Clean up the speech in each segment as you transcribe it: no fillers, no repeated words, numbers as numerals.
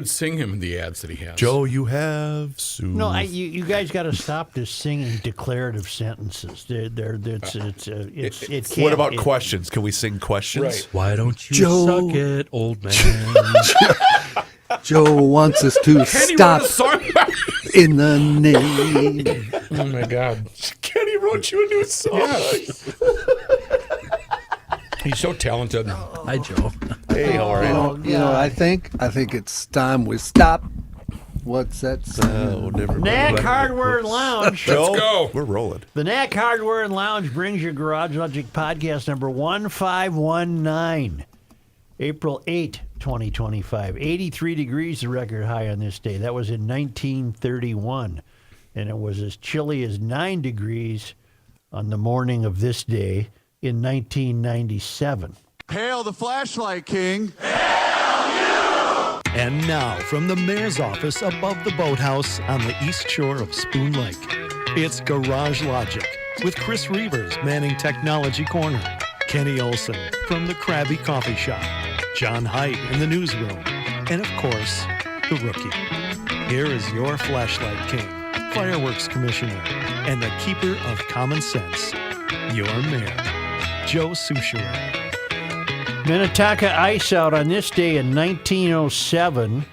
would sing him in the ads that he has. Joe, you have Sue. No, you guys got to stop this singing declarative sentences. It can't. What about questions? Can we sing questions? Right. Why don't you Joe. suck it, old man? Joe wants us to Kenny stop wrote a song. in the name. Oh my God. Kenny wrote you a new song. Yes. He's so talented. Hi, Joe. Hey, how are you? You know what I think? I think it's time we stop. What's that? Oh, never Knack mind. Hardware and Lounge. Joe, Let's go. We're rolling. The Knack Hardware and Lounge brings you Garage Logic Podcast number 1519. April 8, 2025. 83 degrees, the record high on this day. That was in 1931. And it was as chilly as 9 degrees on the morning of this day in 1997. Hail the flashlight king. And now, from the mayor's office above the boathouse on the east shore of Spoon Lake, it's Garage Logic with Chris Reavers manning Technology Corner, Kenny Olson from the Krabby Coffee Shop, John Haidt in the newsroom, and of course, the rookie. Here is your flashlight king, fireworks commissioner, and the keeper of common sense, your mayor, Joe Souchere. Minnetonka ice out on this day in 1907,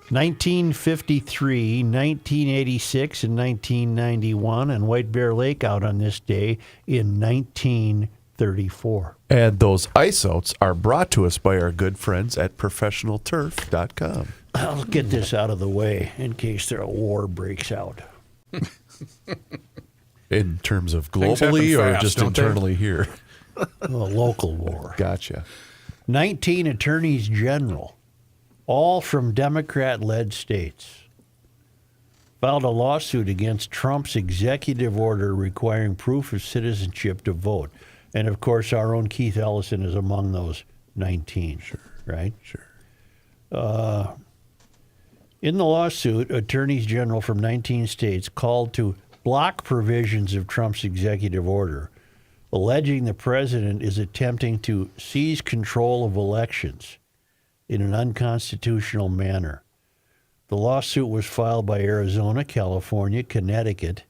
1953, 1986, and 1991, and White Bear Lake out on this day in 1934. And those ice outs are brought to us by our good friends at professionalturf.com. I'll get this out of the way in case a war breaks out. In terms of Things happen globally or fast, just don't they? internally here? A local war. Gotcha. 19 attorneys general, all from Democrat-led states, filed a lawsuit against Trump's executive order requiring proof of citizenship to vote. And, of course, our own Keith Ellison is among those 19. Sure. Right? Sure. In the lawsuit, attorneys general from 19 states called to block provisions of Trump's executive order, alleging the president is attempting to seize control of elections in an unconstitutional manner. The lawsuit was filed by Arizona, California, Connecticut,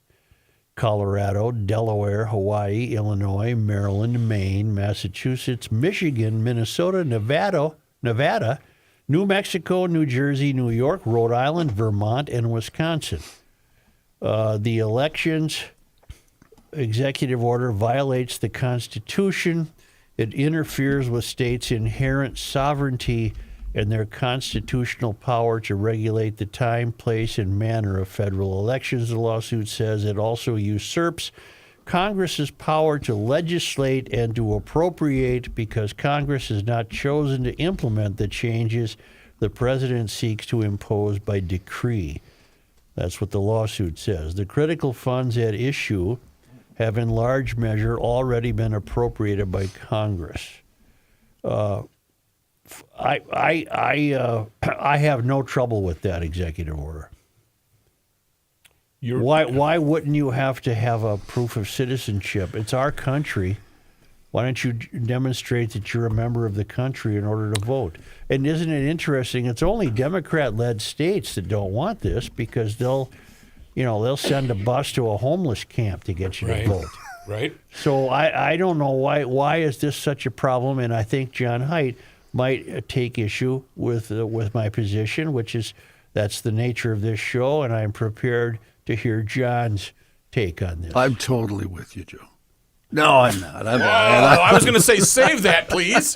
Colorado, Delaware, Hawaii, Illinois, Maryland, Maine, Massachusetts, Michigan, Minnesota, Nevada, New Mexico, New Jersey, New York, Rhode Island, Vermont, and Wisconsin. The elections executive order violates the Constitution. It interferes with states' inherent sovereignty and their constitutional power to regulate the time, place, and manner of federal elections, the lawsuit says. It also usurps Congress's power to legislate and to appropriate because Congress has not chosen to implement the changes the president seeks to impose by decree. That's what the lawsuit says. The critical funds at issue have in large measure already been appropriated by Congress. I have no trouble with that executive order. Why wouldn't you have to have a proof of citizenship? It's our country. Why don't you demonstrate that you're a member of the country in order to vote? And isn't it interesting? It's only Democrat-led states that don't want this because they'll send a bus to a homeless camp to get you to vote. Right. So I don't know why is this such a problem, and I think John Haidt might take issue with my position, which is that's the nature of this show, and I'm prepared to hear John's take on this. I'm totally with you, Joe. No, I'm not. I was going to say, save that, please.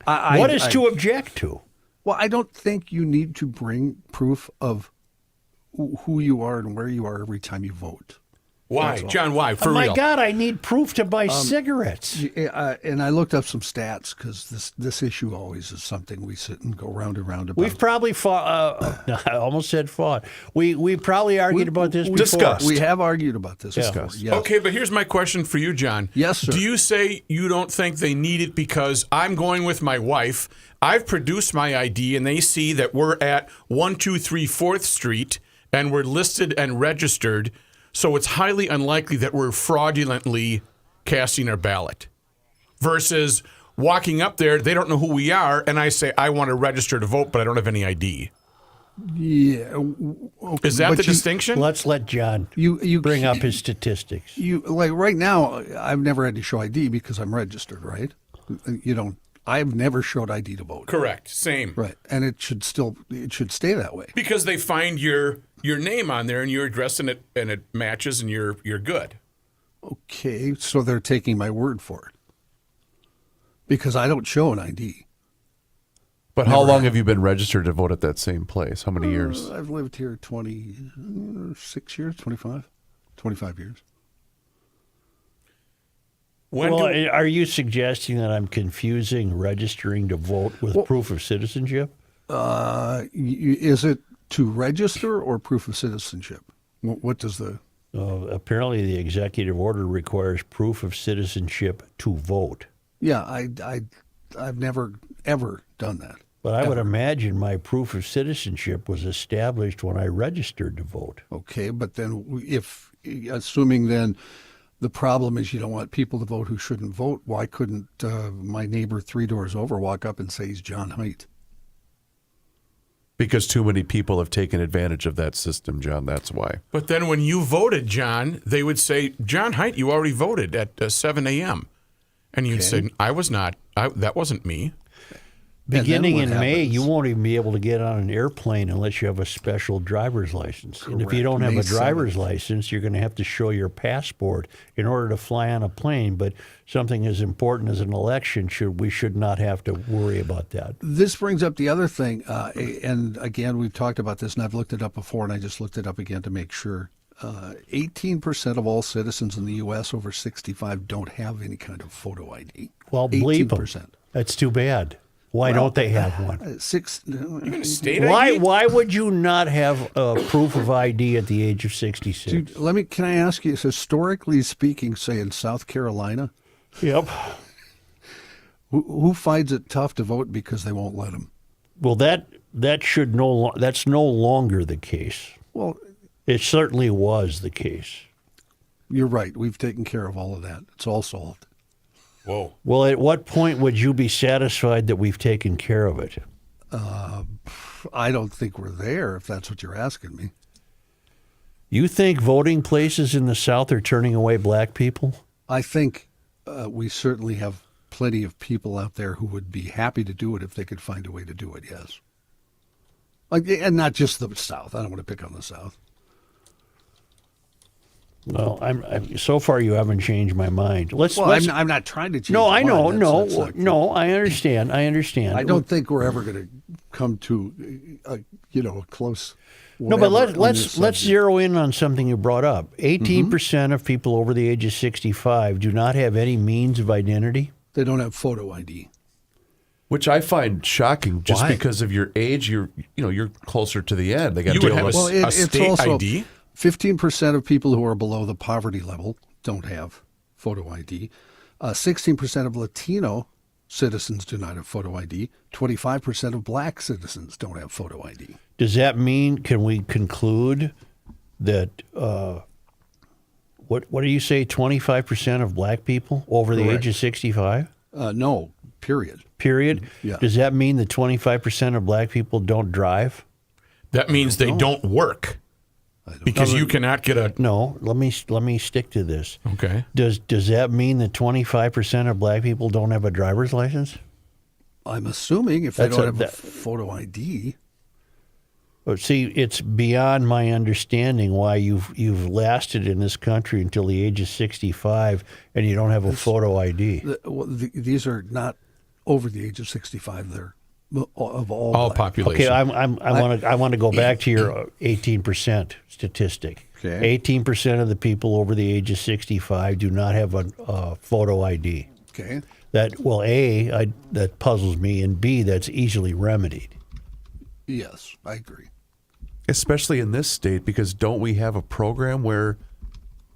What is to object to? Well, I don't think you need to bring proof of who you are and where you are every time you vote. Why, John? Why? For oh my real? God, I need proof to buy cigarettes. And I looked up some stats because this issue always is something we sit and go round and round about. We've probably fought. I almost said fought. We probably argued about this before. Discussed. We have argued about this before. Discussed. Yes. Okay, but here's my question for you, John. Yes, sir. Do you say you don't think they need it because I'm going with my wife? I've produced my ID, and they see that we're at 123 4th Street, and we're listed and registered. So it's highly unlikely that we're fraudulently casting our ballot versus walking up there, they don't know who we are, and I say, I want to register to vote, but I don't have any ID. Yeah. Okay, Is that but the distinction? Let's let John You bring up his statistics. You like right now. I've never had to show ID because I'm registered, right? You don't. I've never showed ID to vote. Correct. Same. Right, and it should stay that way. Because they find your name on there and your address and it matches and you're good. Okay, so they're taking my word for it because I don't show an ID. But how long have you been registered to vote at that same place? How many years? I've lived here 26 years, 25 years. Are you suggesting that I'm confusing registering to vote with proof of citizenship? Is it to register or proof of citizenship? What does the... Apparently, the executive order requires proof of citizenship to vote. Yeah, I've never, ever done that. But I would imagine my proof of citizenship was established when I registered to vote. Okay, but then assuming then the problem is you don't want people to vote who shouldn't vote, why couldn't my neighbor 3 doors over walk up and say he's John Haidt? Because too many people have taken advantage of that system, John. That's why. But then when you voted, John, they would say, John Haidt, you already voted at 7 a.m. And you'd say, I was not. That wasn't me. Beginning in May, happens? you won't even be able to get on an airplane unless you have a special driver's license. And if you don't have May a driver's 7th. license, you're going to have to show your passport in order to fly on a plane. But something as important as an election, we should not have to worry about that. This brings up the other thing, and again, we've talked about this, and I've looked it up before, and I just looked it up again to make sure. 18% of all citizens in the U.S. over 65 don't have any kind of photo ID. Well, bleep 18%. them. That's too bad. Why don't they have one? State Why? ID? Why would you not have proof of ID at the age of 66? Dude, can I ask you, historically speaking, say in South Carolina, Yep. who finds it tough to vote because they won't let them? Well, that's no longer the case. Well, It certainly was the case. you're right. We've taken care of all of that. It's all solved. Whoa. Well, at what point would you be satisfied that we've taken care of it? I don't think we're there, if that's what you're asking me. You think voting places in the South are turning away black people? I think we certainly have plenty of people out there who would be happy to do it if they could find a way to do it, yes. And not just the South. I don't want to pick on the South. Well, I'm so far you haven't changed my mind. I'm not trying to change. No, I know, your mind. That's not- I understand. I don't think we're ever going to come to a close. No, but whatever on let's this subject. zero in on something you brought up. 18% of people over the age of 65 do not have any means of identity. They don't have photo ID. Which I find shocking, just Why? because of your age. You're closer to the end. They got You to would deal have with. a, Well, a state also ID? 15% of people who are below the poverty level don't have photo ID. 16% of Latino citizens do not have photo ID. 25% of black citizens don't have photo ID. Does that mean, can we conclude that, what do you say, 25% of black people over the Correct. age of 65? No, period. Period? Yeah. Does that mean that 25% of black people don't drive? That means they don't work. Because you cannot get a. No, let me stick to this. Okay. Does that mean that 25% of black people don't have a driver's license? I'm assuming if they That's don't a- have a that- photo ID. But see, it's beyond my understanding why you've lasted in this country until the age of 65 and you don't have a photo ID. These are not over the age of 65. They're of all All black. population. Okay, I want to go back to your 18% statistic. Okay. 18% of the people over the age of 65 do not have a photo ID. Okay. That puzzles me, and B, that's easily remedied. Yes, I agree. Especially in this state, because don't we have a program where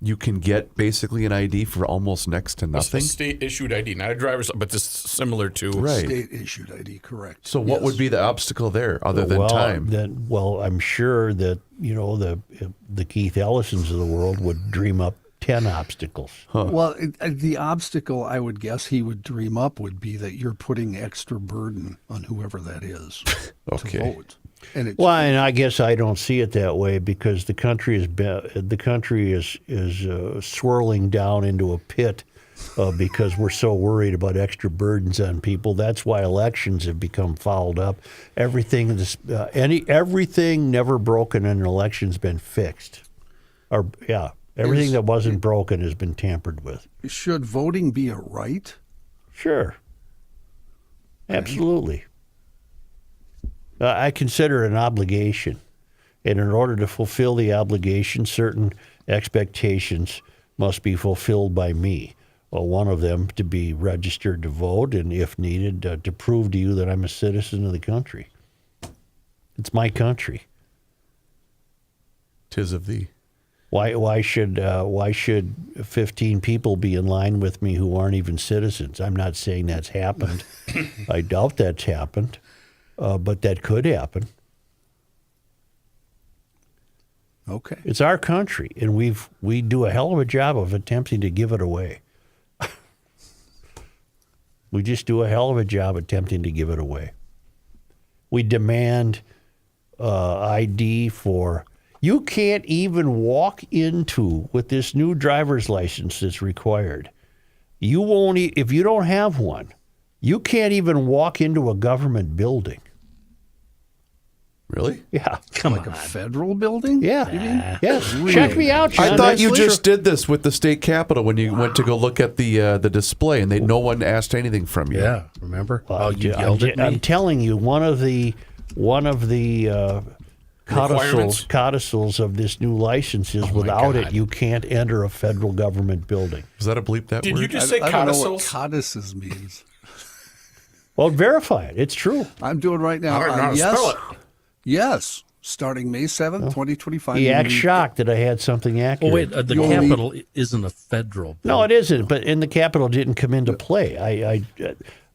you can get basically an ID for almost next to A nothing? state issued ID, not a driver's, but this similar to. Right. State issued ID, correct. So what Yes. would be the obstacle there other than well, time? I'm sure that the Keith Ellisons of the world would dream up 10 obstacles. Well, the obstacle I would guess he would dream up would be that you're putting extra burden on whoever that is Okay. to vote. And it's, Well, and I guess I don't see it that way because the country is swirling down into a pit because we're so worried about extra burdens on people. That's why elections have become fouled up. Everything never broken in an election's been fixed. Everything that wasn't broken has been tampered with. should voting be a right? Sure. Absolutely. I consider it an obligation. And in order to fulfill the obligation, certain expectations must be fulfilled by me. Well, one of them to be registered to vote, and if needed, to prove to you that I'm a citizen of the country. It's my country. 'Tis of thee. Why should 15 people be in line with me who aren't even citizens? I'm not saying that's happened. I doubt that's happened, but that could happen. Okay. It's our country, and we do a hell of a job of attempting to give it away. We just do a hell of a job attempting to give it away. We demand ID for. You can't even walk into with this new driver's license that's required. You won't if you don't have one. You can't even walk into a government building. Really? Yeah. Come Like on. a federal building? Yeah. Yes. Check me out, John. I thought you That's just did this with the state capitol when you went to go look at the display, and no one asked anything from you. Yeah, remember? Well, You yelled at me. I'm telling you, one of the Requirements? codicils of this new license is without it, you can't enter a federal government building. Was that a bleep that Did word? you just say I don't know what codicils? codices means. Well, verify it. It's true. I'm doing right now. I don't know how to spell it. Yes. Starting May 7th, 2025. He you acts need- shocked that I had something accurate. Oh, wait, the You'll Capitol isn't a federal No, it building. isn't. But in the Capitol didn't come into play.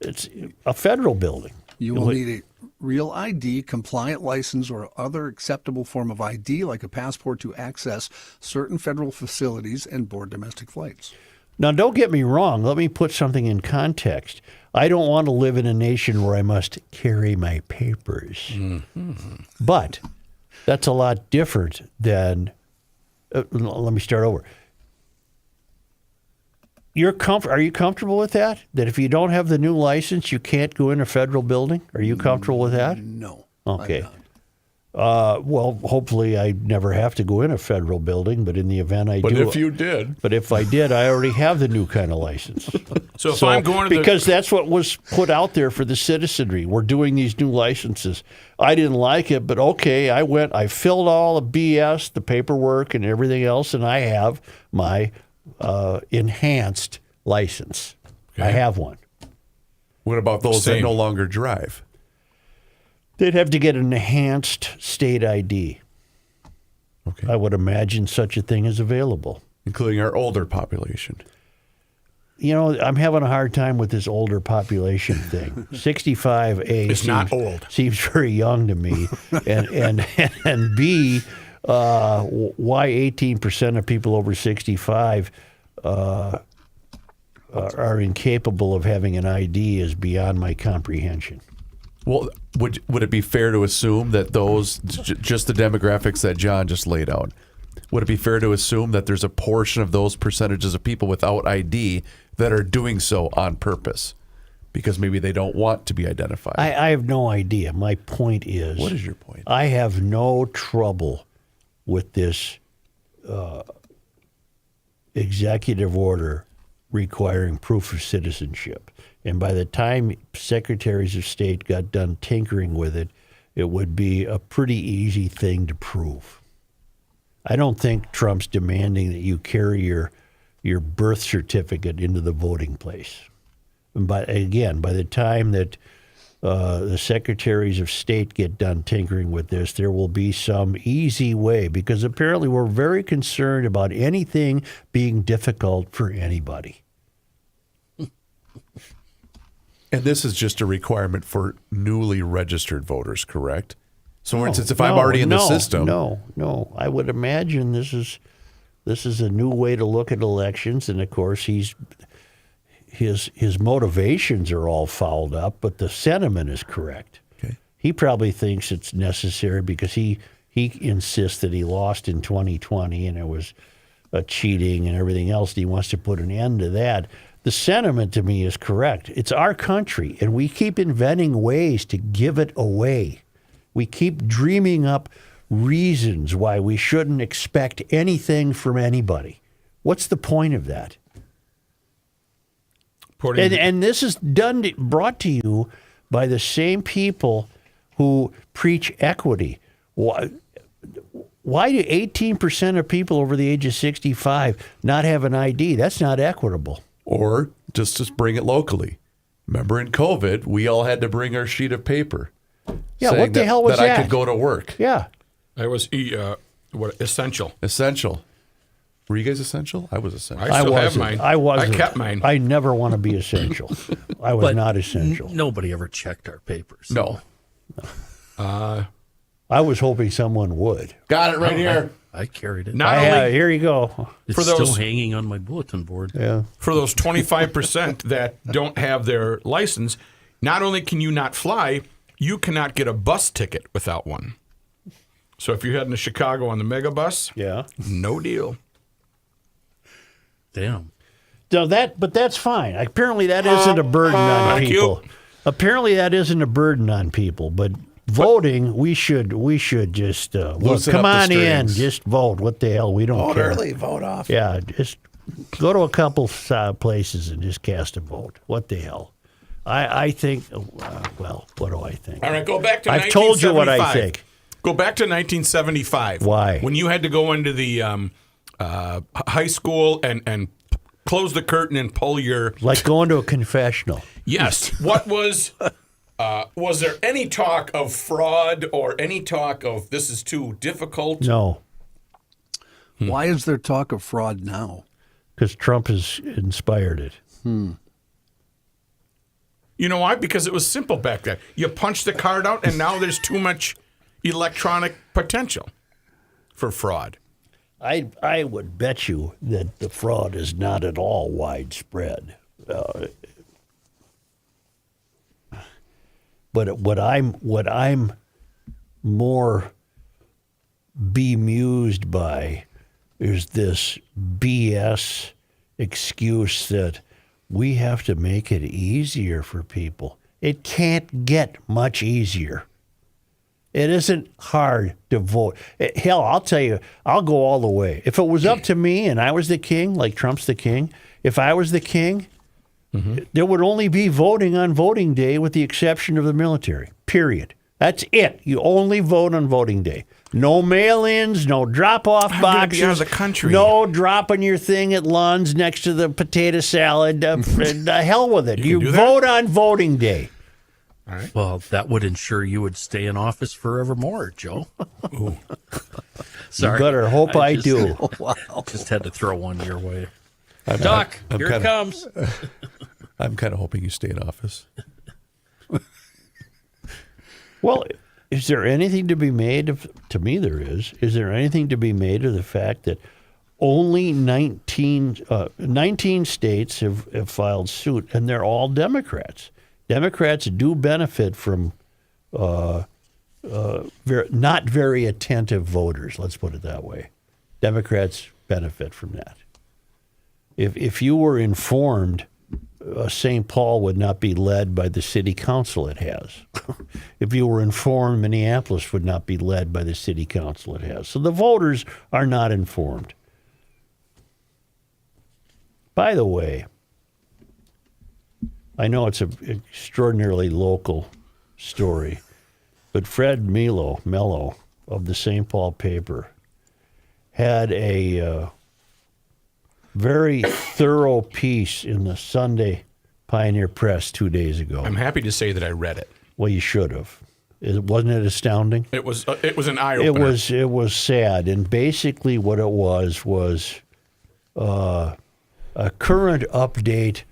It's a federal building. You will need a real ID, compliant license, or other acceptable form of ID, like a passport, to access certain federal facilities and board domestic flights. Now, don't get me wrong. Let me put something in context. I don't want to live in a nation where I must carry my papers. But that's a lot different than. Let me start over. Are you comfortable with that? That if you don't have the new license, you can't go in a federal building? Are you comfortable with that? No. Okay. I'm not. Well, hopefully I never have to go in a federal building, but in the event I But do. if you did, But if I did, I already have the new kind of license. so if I'm going to because that's what was put out there for the citizenry. We're doing these new licenses. I didn't like it, but okay, I filled all the BS, the paperwork and everything else, and I have my enhanced license. I have one. What about those that Same. no longer drive? They'd have to get an enhanced state ID. Okay. I would imagine such a thing is available. Including our older population. You know, I'm having a hard time with this older population thing. 65A It's not old. seems very young to me, and B, why 18% of people over 65 are incapable of having an ID is beyond my comprehension. Well, would it be fair to assume that those, just the demographics that John just laid out, would it be fair to assume that there's a portion of those percentages of people without ID that are doing so on purpose because maybe they don't want to be identified? I have no idea. My point is... What is your point? I have no trouble with this executive order requiring proof of citizenship. And by the time secretaries of state got done tinkering with it, it would be a pretty easy thing to prove. I don't think Trump's demanding that you carry your birth certificate into the voting place. But again, by the time that the secretaries of state get done tinkering with this, there will be some easy way, because apparently we're very concerned about anything being difficult for anybody. And this is just a requirement for newly registered voters, correct? So, for instance, if I'm already in the system, No. I would imagine this This is a new way to look at elections, and of course, his motivations are all fouled up, but the sentiment is correct. Okay. He probably thinks it's necessary because he insists that he lost in 2020 and it was cheating and everything else. And he wants to put an end to that. The sentiment to me is correct. It's our country, and we keep inventing ways to give it away. We keep dreaming up reasons why we shouldn't expect anything from anybody. What's the point of that? And this is brought to you by the same people who preach equity. Why do 18% of people over the age of 65 not have an ID? That's not equitable. Or just bring it locally. Remember in COVID, we all had to bring our sheet of paper. Yeah, saying what the hell was that? I could go to work. Yeah. I was essential. Essential. Were you guys essential? I was essential. I still have wasn't. mine. I wasn't. I kept mine. I never want to be essential. I was But not essential. Nobody ever checked our papers. No. I was hoping someone would. Got it right here. I carried it. Not only Here you go. It's for those- still hanging on my bulletin board. Yeah. for those 25% that don't have their license, not only can you not fly, you cannot get a bus ticket without one. So if you're heading to Chicago on the mega bus, Yeah. no deal. Damn. So but that's fine. Apparently, that isn't a burden on Thank people. you. Apparently, that isn't a burden on people. But voting, we should just Loosen come up the on in, strings. just vote. What the hell? We don't care. vote off. Yeah, just go to a couple places and just cast a vote. What the hell? I think. Well, what do I think? All right, go back to I've told you what I 1975. think. Go back to 1975. Why? When you had to go into the high school and close the curtain and pull your... Like going to a confessional. Yes. What was there any talk of fraud or any talk of this is too difficult? No, Why is there talk of fraud now? because Trump has inspired it. You know why? Because it was simple back then. You punch the card out, and now there's too much electronic potential for fraud. I would bet you that the fraud is not at all widespread. But what I'm more bemused by is this BS excuse that we have to make it easier for people. It can't get much easier. It isn't hard to vote. Hell, I'll tell you, I'll go all the way. If it was up to me and I was the king, like Trump's the king, if I was the king, there would only be voting on voting day with the exception of the military, period. That's it. You only vote on voting day. No mail-ins, no drop-off I'm gonna boxes. be out of the country. No dropping your thing at Lund's next to the potato salad. The hell with it. You do that? vote on voting day. Well, that would ensure you would stay in office forevermore, Joe. Sorry. You better hope I just- do. Just had to throw one your way. I'm Doc, I'm here it kinda- comes. I'm kind of hoping you stay in office. Well, is there anything to be made of? To me, there is. Is there anything to be made of the fact that only 19 states have filed suit, and they're all Democrats? Democrats do benefit from not very attentive voters. Let's put it that way. Democrats benefit from that. If you were informed, St. Paul would not be led by the city council it has. If you were informed, Minneapolis would not be led by the city council it has. So the voters are not informed. By the way, I know it's an extraordinarily local story, but Fred Mello of the St. Paul paper had a very thorough piece in the Sunday Pioneer Press 2 days ago. I'm happy to say that I read it. Well, you should have. Wasn't it astounding? It was an eye opener. It was sad, and basically what it was a current update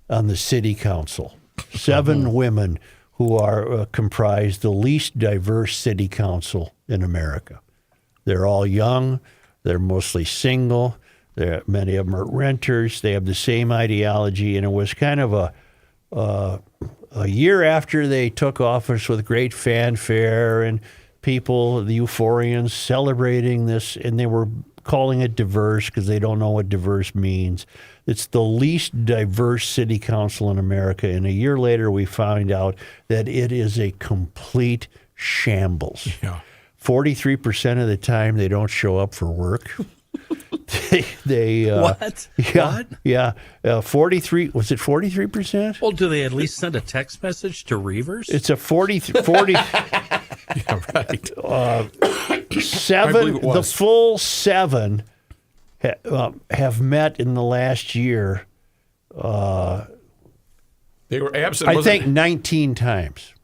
on the city council. 7 women who are comprise the least diverse city council in America. They're all young. They're mostly single. Many of them are renters. They have the same ideology, and it was kind of a year after they took office with great fanfare and people, the euphorians, celebrating this, and they were calling it diverse because they don't know what diverse means. It's the least diverse city council in America, and a year later we find out that it is a complete shambles. Yeah. 43% of the time they don't show up for work. they What? Yeah, What? yeah. 43, was it 43%? Well, do they at least send a text message to Reavers? It's a 40 Yeah, right. seven, it was. the full seven have met in the last year. They were absent. I wasn't think it? 19 times.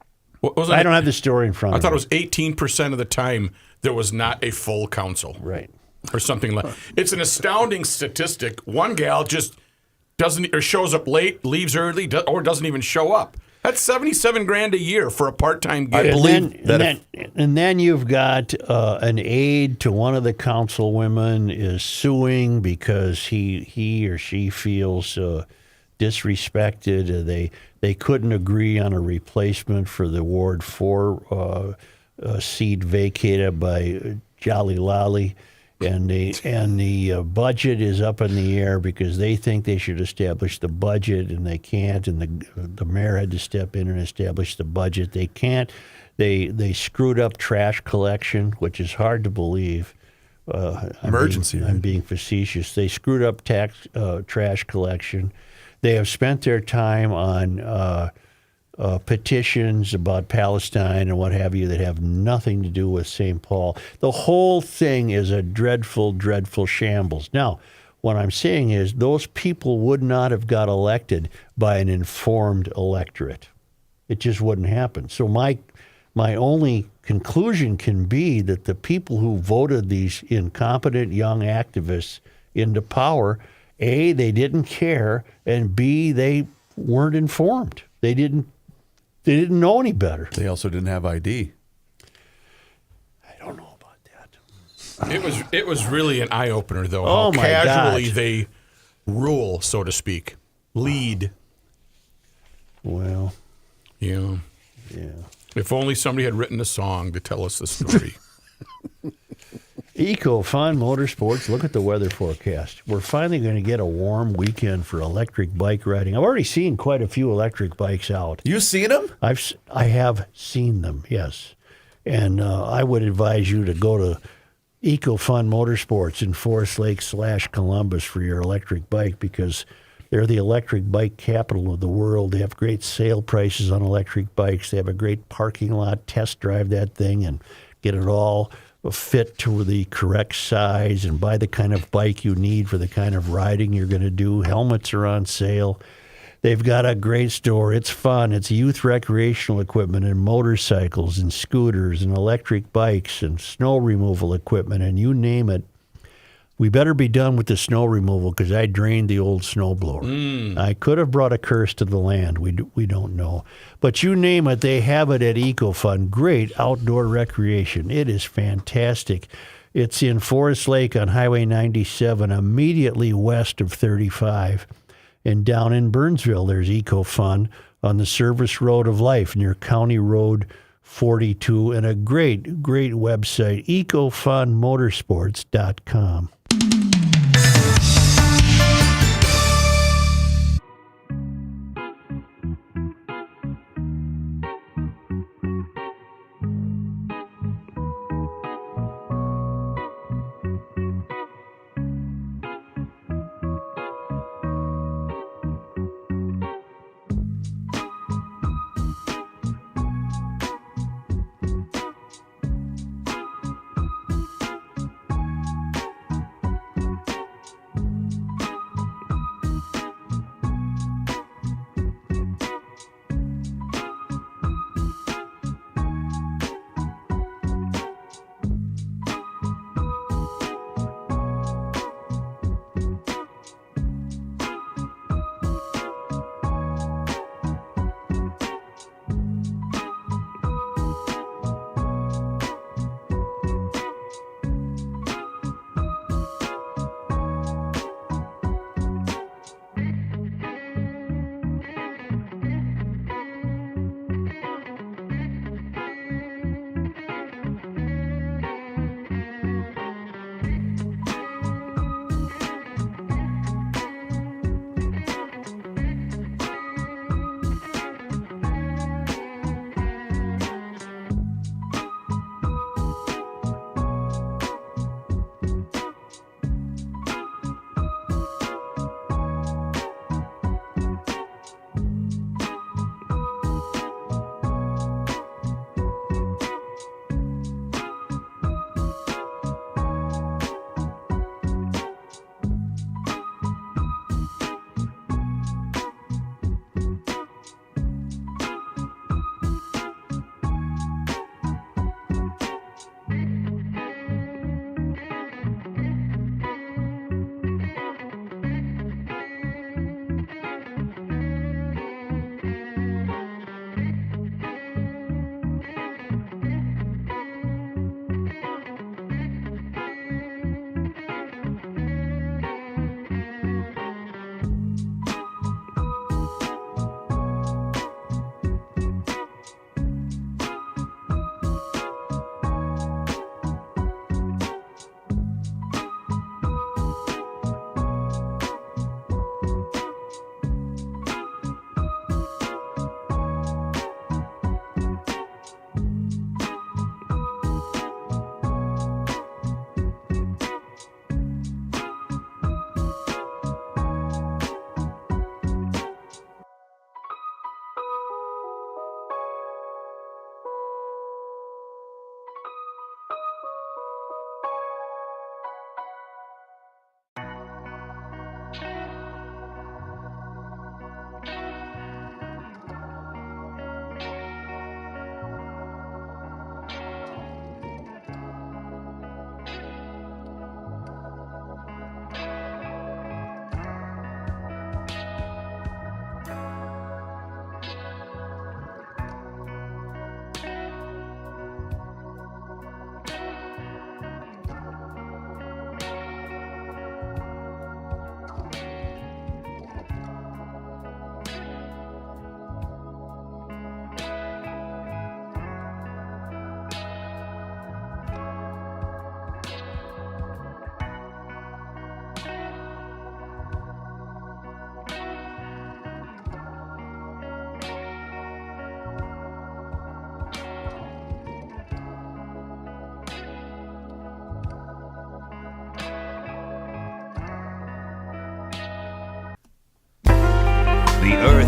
Wasn't I it- don't have the story in front I of thought me. it was 18% of the time there was not a full council. Right. Or something like. It's an astounding statistic. One gal just doesn't, or shows up late, leaves early, or doesn't even show up. That's $77,000 a year for a part-time gig. And then you've got an aide to one of the councilwomen is suing because he or she feels disrespected. They couldn't agree on a replacement for the Ward 4 seat vacated by Jolly Lolly. And the budget is up in the air because they think they should establish the budget and they can't. And the mayor had to step in and establish the budget. They can't. They screwed up trash collection, which is hard to believe. Emergency, I'm being facetious. They screwed up trash collection. They have spent their time on petitions about Palestine and what have you that have nothing to do with St. Paul. The whole thing is a dreadful, dreadful shambles. Now, what I'm saying is those people would not have got elected by an informed electorate. It just wouldn't happen. So my only conclusion can be that the people who voted these incompetent young activists into power, A, they didn't care, and B, they weren't informed. They didn't know any better. They also didn't have ID. I don't know about that. It was really an eye opener, though. Oh, how my casually gosh. they rule, so to speak, lead. Well, Yeah. yeah. If only somebody had written a song to tell us the story. Eco Fun Motorsports. Look at the weather forecast. We're finally going to get a warm weekend for electric bike riding. I've already seen quite a few electric bikes out. You seen them? I have seen them, yes. And I would advise you to go to Eco Fun Motorsports in Forest Lake / Columbus for your electric bike because they're the electric bike capital of the world. They have great sale prices on electric bikes. They have a great parking lot. Test drive that thing and get it all fit to the correct size and buy the kind of bike you need for the kind of riding you're going to do. Helmets are on sale. They've got a great store. It's fun. It's youth recreational equipment and motorcycles and scooters and electric bikes and snow removal equipment and you name it. We better be done with the snow removal because I drained the old snowblower. I could have brought a curse to the land. We don't know. But you name it, they have it at EcoFun. Great outdoor recreation. It is fantastic. It's in Forest Lake on Highway 97, immediately west of 35. And down in Burnsville, there's EcoFun on the Service Road of Life near County Road 42. And a great, great website, ecofunmotorsports.com.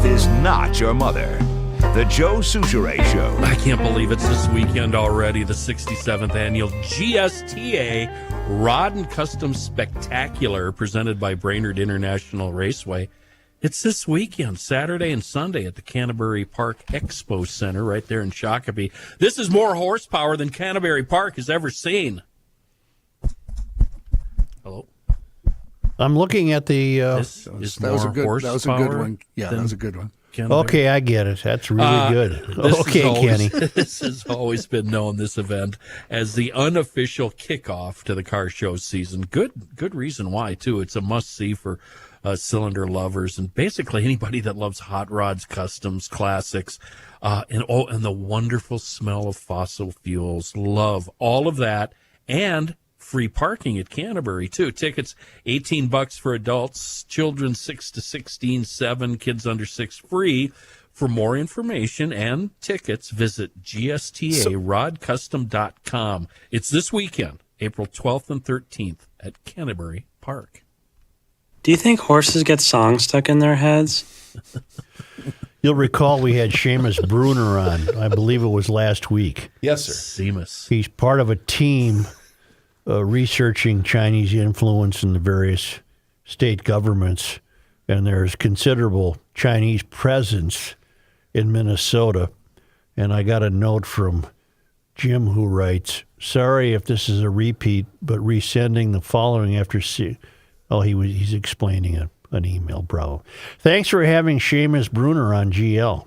Beth is not your mother. The Joe Souchere Show. I can't believe it's this weekend already, the 67th annual GSTA Rod and Custom Spectacular presented by Brainerd International Raceway. It's this weekend, Saturday and Sunday at the Canterbury Park Expo Center right there in Shakopee. This is more horsepower than Canterbury Park has ever seen. Hello? I'm looking at the. This is That was a more good. That was a good horsepower one. Yeah, that than was a good one. Canterbury. Okay, I get it. That's really good. This Okay, has always- Kenny. This has always been known, this event, as the unofficial kickoff to the car show season. Good reason why, too. It's a must-see for cylinder lovers and basically anybody that loves hot rods, customs, classics, and the wonderful smell of fossil fuels. Love all of that, and free parking at Canterbury, too. Tickets, $18 for adults, children 6 to 16, 7, kids under 6 free. For more information and tickets, visit gstarodcustom.com. It's this weekend, April 12th and 13th at Canterbury Park. Do you think horses get songs stuck in their heads? You'll recall we had Seamus Bruner on, I believe it was last week. Yes, sir. Seamus. He's part of a team researching Chinese influence in the various state governments, and there's considerable Chinese presence in Minnesota. And I got a note from Jim who writes, sorry if this is a repeat, but resending the following after he's explaining an email, bravo. Thanks for having Seamus Bruner on GL.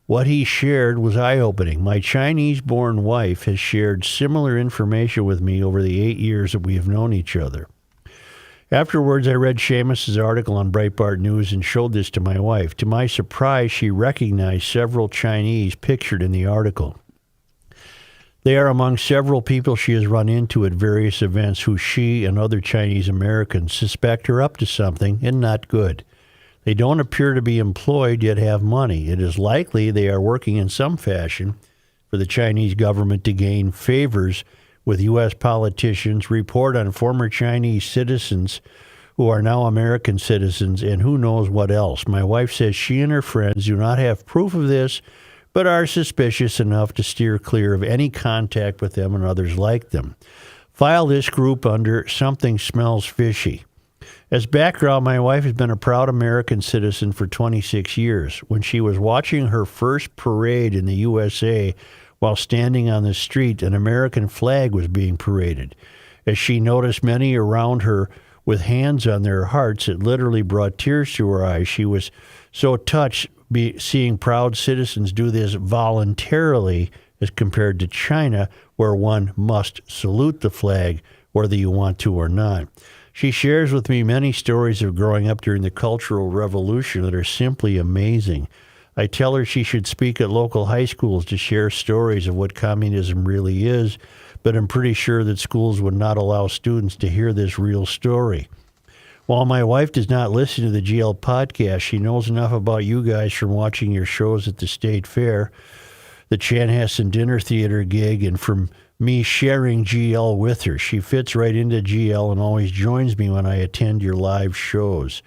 What he shared was eye-opening. My Chinese-born wife has shared similar information with me over the 8 years that we have known each other. Afterwards, I read Seamus's article on Breitbart News and showed this to my wife. To my surprise, she recognized several Chinese pictured in the article. They are among several people she has run into at various events who she and other Chinese Americans suspect are up to something and not good. They don't appear to be employed yet have money. It is likely they are working in some fashion for the Chinese government to gain favors with U.S. politicians, report on former Chinese citizens who are now American citizens, and who knows what else. My wife says she and her friends do not have proof of this, but are suspicious enough to steer clear of any contact with them and others like them. File this group under something smells fishy. As background, my wife has been a proud American citizen for 26 years. When she was watching her first parade in the USA while standing on the street, an American flag was being paraded. As she noticed many around her with hands on their hearts, it literally brought tears to her eyes. She was so touched seeing proud citizens do this voluntarily as compared to China, where one must salute the flag whether you want to or not. She shares with me many stories of growing up during the Cultural Revolution that are simply amazing. I tell her she should speak at local high schools to share stories of what communism really is, but I'm pretty sure that schools would not allow students to hear this real story. While my wife does not listen to the GL podcast, she knows enough about you guys from watching your shows at the State Fair, the Chanhassen Dinner Theater gig, and from me sharing GL with her. She fits right into GL and always joins me when I attend your live shows.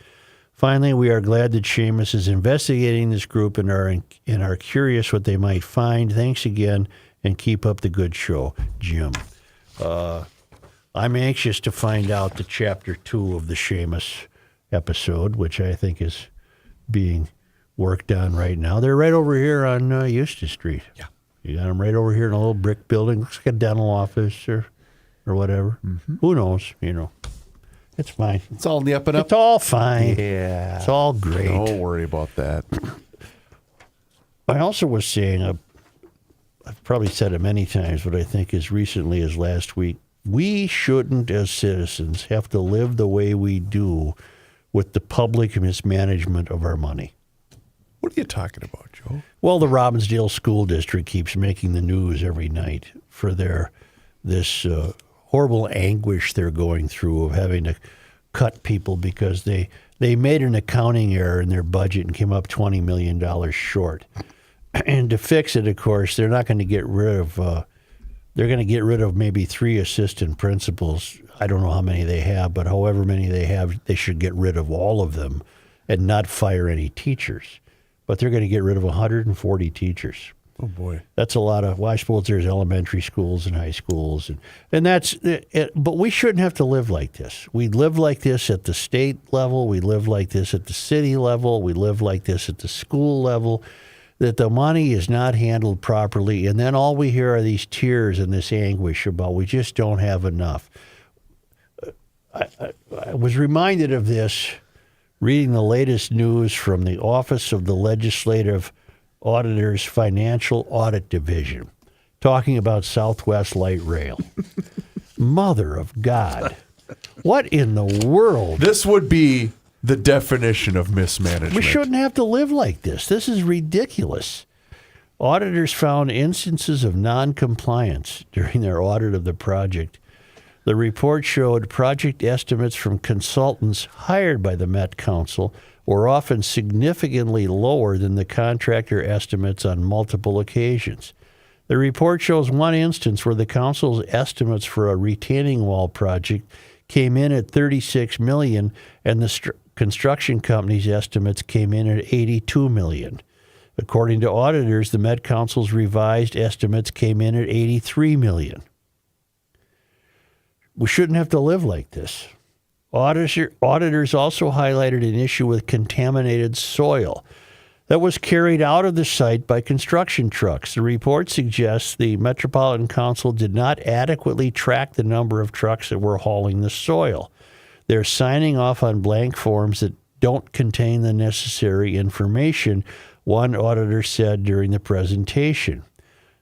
Finally, we are glad that Seamus is investigating this group and are curious what they might find. Thanks again, and keep up the good show, Jim. I'm anxious to find out the Chapter 2 of the Seamus episode, which I think is being worked on right now. They're right over here on Eustis Street. Yeah. You got them right over here in a little brick building. Looks like a dental office or whatever. Mm-hmm. Who knows? It's fine. It's all in the up and up. It's all fine. Yeah. It's all great. Don't worry about that. I also was saying, I've probably said it many times, but I think as recently as last week, we shouldn't, as citizens, have to live the way we do with the public mismanagement of our money. What are you talking about, Joe? Well, the Robbinsdale School District keeps making the news every night for this horrible anguish they're going through of having to cut people because they made an accounting error in their budget and came up $20 million short. And to fix it, of course, they're not going to get rid of. They're going to get rid of maybe 3 assistant principals. I don't know how many they have, but however many they have, they should get rid of all of them and not fire any teachers. but they're going to get rid of 140 teachers. Oh boy, that's a lot of. Well, I suppose there's elementary schools and high schools, and that's it. But we shouldn't have to live like this. We live like this at the state level. We live like this at the city level. We live like this at the school level. That the money is not handled properly, and then all we hear are these tears and this anguish about we just don't have enough. I was reminded of this reading the latest news from the Office of the Legislative Auditor's Financial Audit Division, talking about Southwest Light Rail. Mother of God. What in the world? this would be the definition of mismanagement. We shouldn't have to live like this. This is ridiculous. Auditors found instances of non-compliance during their audit of the project. The report showed project estimates from consultants hired by the Met Council were often significantly lower than the contractor estimates on multiple occasions. The report shows one instance where the council's estimates for a retaining wall project came in at $36 million, and the construction company's estimates came in at $82 million. According to auditors, the Met Council's revised estimates came in at $83 million. We shouldn't have to live like this. Auditors also highlighted an issue with contaminated soil that was carried out of the site by construction trucks. The report suggests the Metropolitan Council did not adequately track the number of trucks that were hauling the soil. They're signing off on blank forms that don't contain the necessary information, one auditor said during the presentation.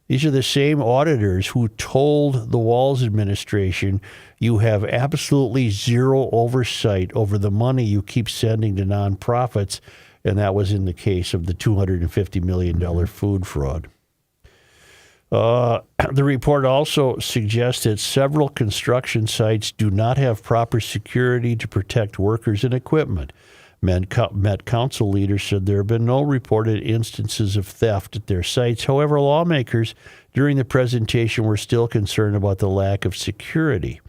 These are the same auditors who told the Walz administration, you have absolutely zero oversight over the money you keep sending to nonprofits, and that was in the case of the $250 million food fraud. The report also suggests that several construction sites do not have proper security to protect workers and equipment. Met Council leaders said there have been no reported instances of theft at their sites. However, lawmakers during the presentation were still concerned about the lack of security.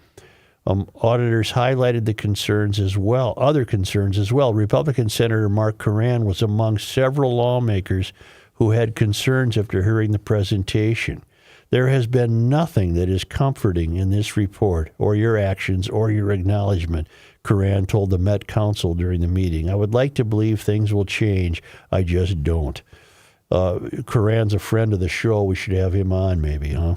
Auditors highlighted the concerns as well, other concerns as well. Republican Senator Mark Curran was among several lawmakers who had concerns after hearing the presentation. There has been nothing that is comforting in this report or your actions or your acknowledgement, Curran told the Met Council during the meeting. I would like to believe things will change. I just don't. Curran's a friend of the show. We should have him on maybe, huh?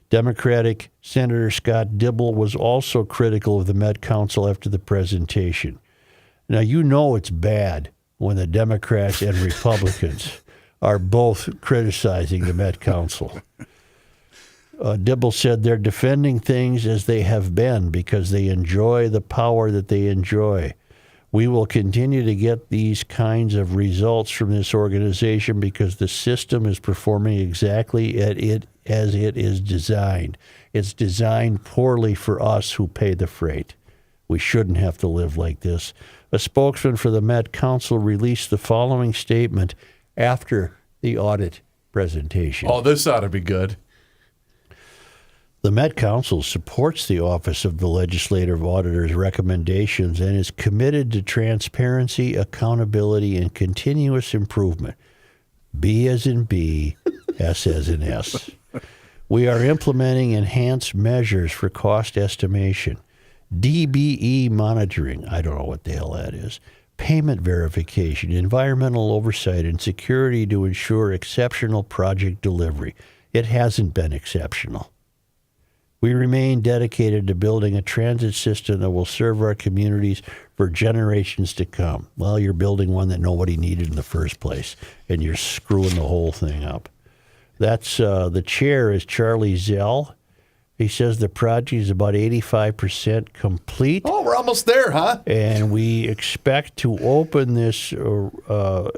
Democratic Senator Scott Dibble was also critical of the Met Council after the presentation. Now, you know it's bad when the Democrats and Republicans are both criticizing the Met Council. Dibble said they're defending things as they have been because they enjoy the power that they enjoy. We will continue to get these kinds of results from this organization because the system is performing exactly as it is designed. It's designed poorly for us who pay the freight. We shouldn't have to live like this. A spokesman for the Met Council released the following statement after the audit presentation. Oh, this ought to be good. The Met Council supports the Office of the Legislative Auditor's recommendations and is committed to transparency, accountability, and continuous improvement. B as in B, S as in S. We are implementing enhanced measures for cost estimation, DBE monitoring, I don't know what the hell that is, payment verification, environmental oversight, and security to ensure exceptional project delivery. It hasn't been exceptional. We remain dedicated to building a transit system that will serve our communities for generations to come. Well, you're building one that nobody needed in the first place, and you're screwing the whole thing up. That's the chair is Charlie Zell. He says the project is about 85% complete. Oh, we're almost there, huh? And we expect to open this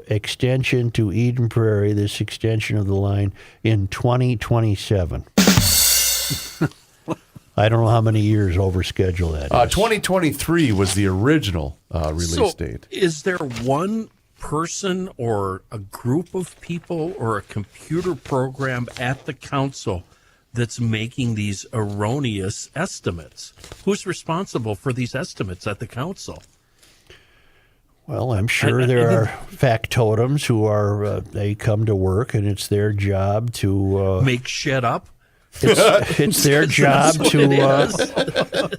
extension to Eden Prairie, this extension of the line, in 2027. I don't know how many years over schedule that is. 2023 was the original release date. Is there one person or a group of people or a computer program at the council that's making these erroneous estimates? Who's responsible for these estimates at the council? Well, I'm sure there are factotums who are, they come to work and it's their job to... Make shit up? It's their job to...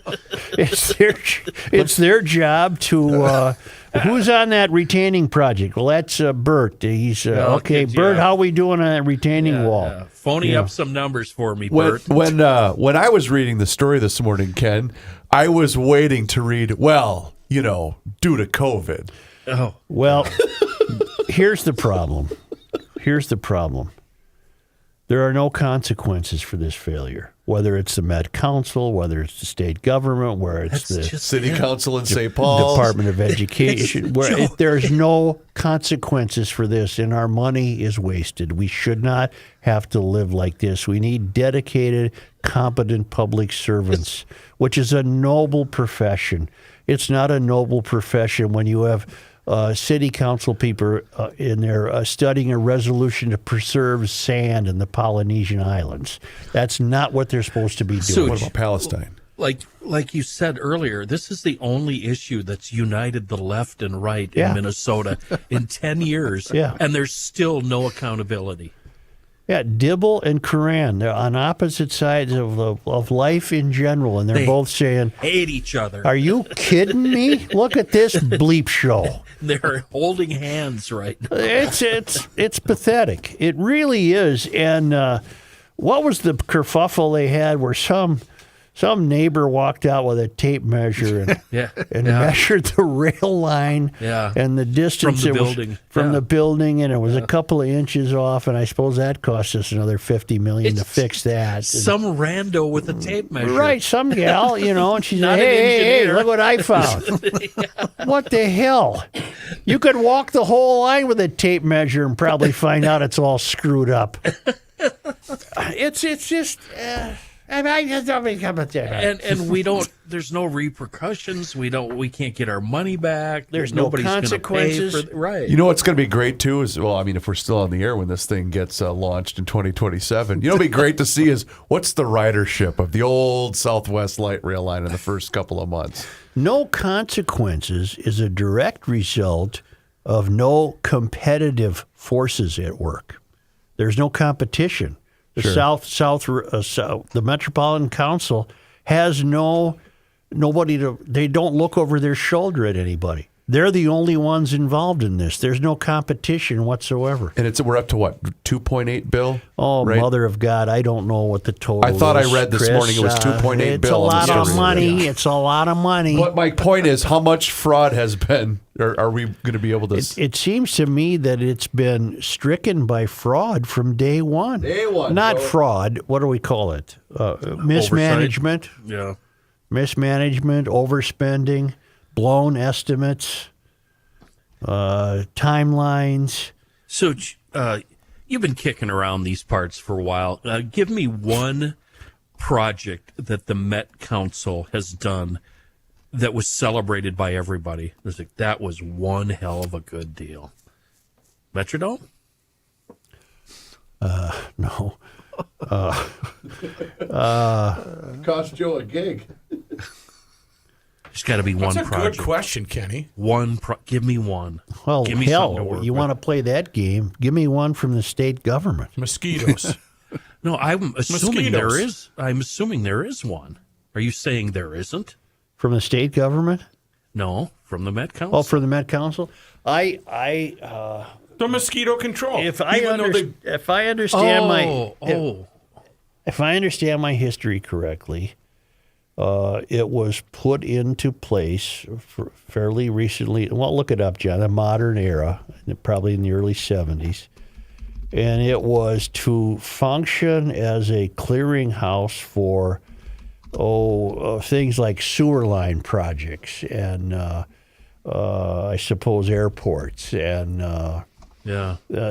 It's their job to... who's on that retaining project? Well, that's Bert. He's... okay, Bert, how we doing on that retaining wall? Yeah. Phony up some numbers for me, When Bert. when I was reading the story this morning, Ken, I was waiting to read, well, due to COVID. Oh, Well, here's the problem. There are no consequences for this failure, whether it's the Met Council, whether it's the state government, where it's the City Council in St. Paul. Department of Education, where there's no consequences for this, and our money is wasted. We should not have to live like this. We need dedicated, competent public servants, which is a noble profession. It's not a noble profession when you have city council people in there studying a resolution to preserve sand in the Polynesian Islands. That's not what they're supposed to be doing. Such. What about Palestine? Like you said earlier, this is the only issue that's united the left and right in Minnesota in 10 years, and there's still no accountability. Yeah, Dibble and Curran, they're on opposite sides of life in general, and they're both saying, hate each other. Are you kidding me? Look at this bleep show. They're holding hands right now. It's pathetic. It really is. And what was the kerfuffle they had where some neighbor walked out with a tape measure and measured the rail line and the distance from the building. The building, and it was a couple of inches off, and I suppose that cost us another $50 million to fix that. Some rando with a tape measure. Right, some gal, and she said, Not an hey, engineer. look what I found. What the hell? You could walk the whole line with a tape measure and probably find out it's all screwed up. It's just... I just don't become a and we don't. There's no repercussions. We can't get our money back. There's Nobody's no gonna consequences. pay for, right. You know what's going to be great too is, well, I mean, if we're still on the air when this thing gets launched in 2027, what'll be great to see is what's the ridership of the old Southwest Light Rail line in the first couple of months. No consequences is a direct result of no competitive forces at work. There's no competition. The the Metropolitan Council has nobody to. They don't look over their shoulder at anybody. They're the only ones involved in this. There's no competition whatsoever. And we're up to what, 2.8 bill? Oh, right? Mother of God, I don't know what the total is. I thought I read this morning it was 2.8 It's bill. a lot of story. money. It's a lot of money. But my point is, how much fraud has been, or are we going to be able to... It seems to me that it's been stricken by fraud from day one. Not fraud. What do we call it? Mismanagement. Oversight. Yeah. Mismanagement, overspending, blown estimates, timelines. So you've been kicking around these parts for a while. Give me one project that the Met Council has done that was celebrated by everybody. It was like, that was one hell of a good deal. Metrodome? No. Cost Joe a gig. There's got to be one That's a project. good question, Kenny. Give me one. Well, Give me something to hell, work you with. want to play that game? Give me one from the state government. Mosquitoes. No, I'm assuming Mosquitoes. there is. I'm assuming there is one. Are you saying there isn't? From the state government? No, from the Met Council. Oh, for the Met Council? The mosquito control. If I Even though they- if I understand Oh, if I understand my history correctly, it was put into place fairly recently. Well, look it up, John. A modern era, probably in the early 70s, and it was to function as a clearinghouse for things like sewer line projects and I suppose airports and.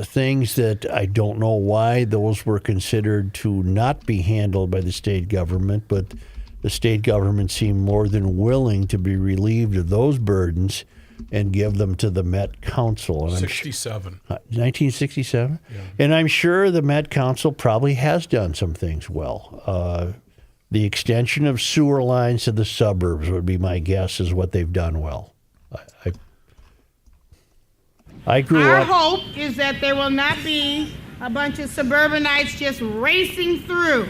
Things that I don't know why those were considered to not be handled by the state government, but the state government seemed more than willing to be relieved of those burdens and give them to the Met Council. And 67. 1967? Yeah. And I'm sure the Met Council probably has done some things well. The extension of sewer lines to the suburbs would be my guess is what they've done well. I grew Our up. hope is that there will not be a bunch of suburbanites just racing through.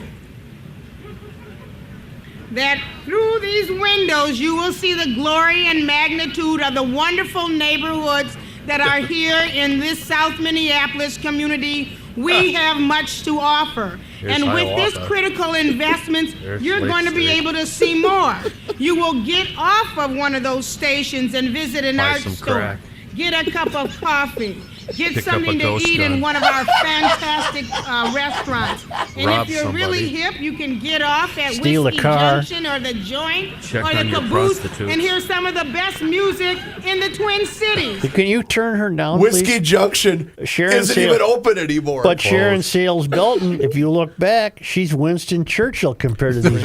That through these windows you will see the glory and magnitude of the wonderful neighborhoods that are here in this South Minneapolis community. We have much to offer. And with this critical investments, you're going to be able to see more. You will get off of one of those stations and visit an art store. Get a cup of coffee. Get something to eat in one of our fantastic restaurants. And if you're really hip, you can get off at Whiskey Junction or the Joint or the Caboose and hear some of the best music in the Twin Cities. Can you turn her down, Whiskey please? Junction isn't even open anymore. But Sharon Sales Belton, if you look back, she's Winston Churchill compared to these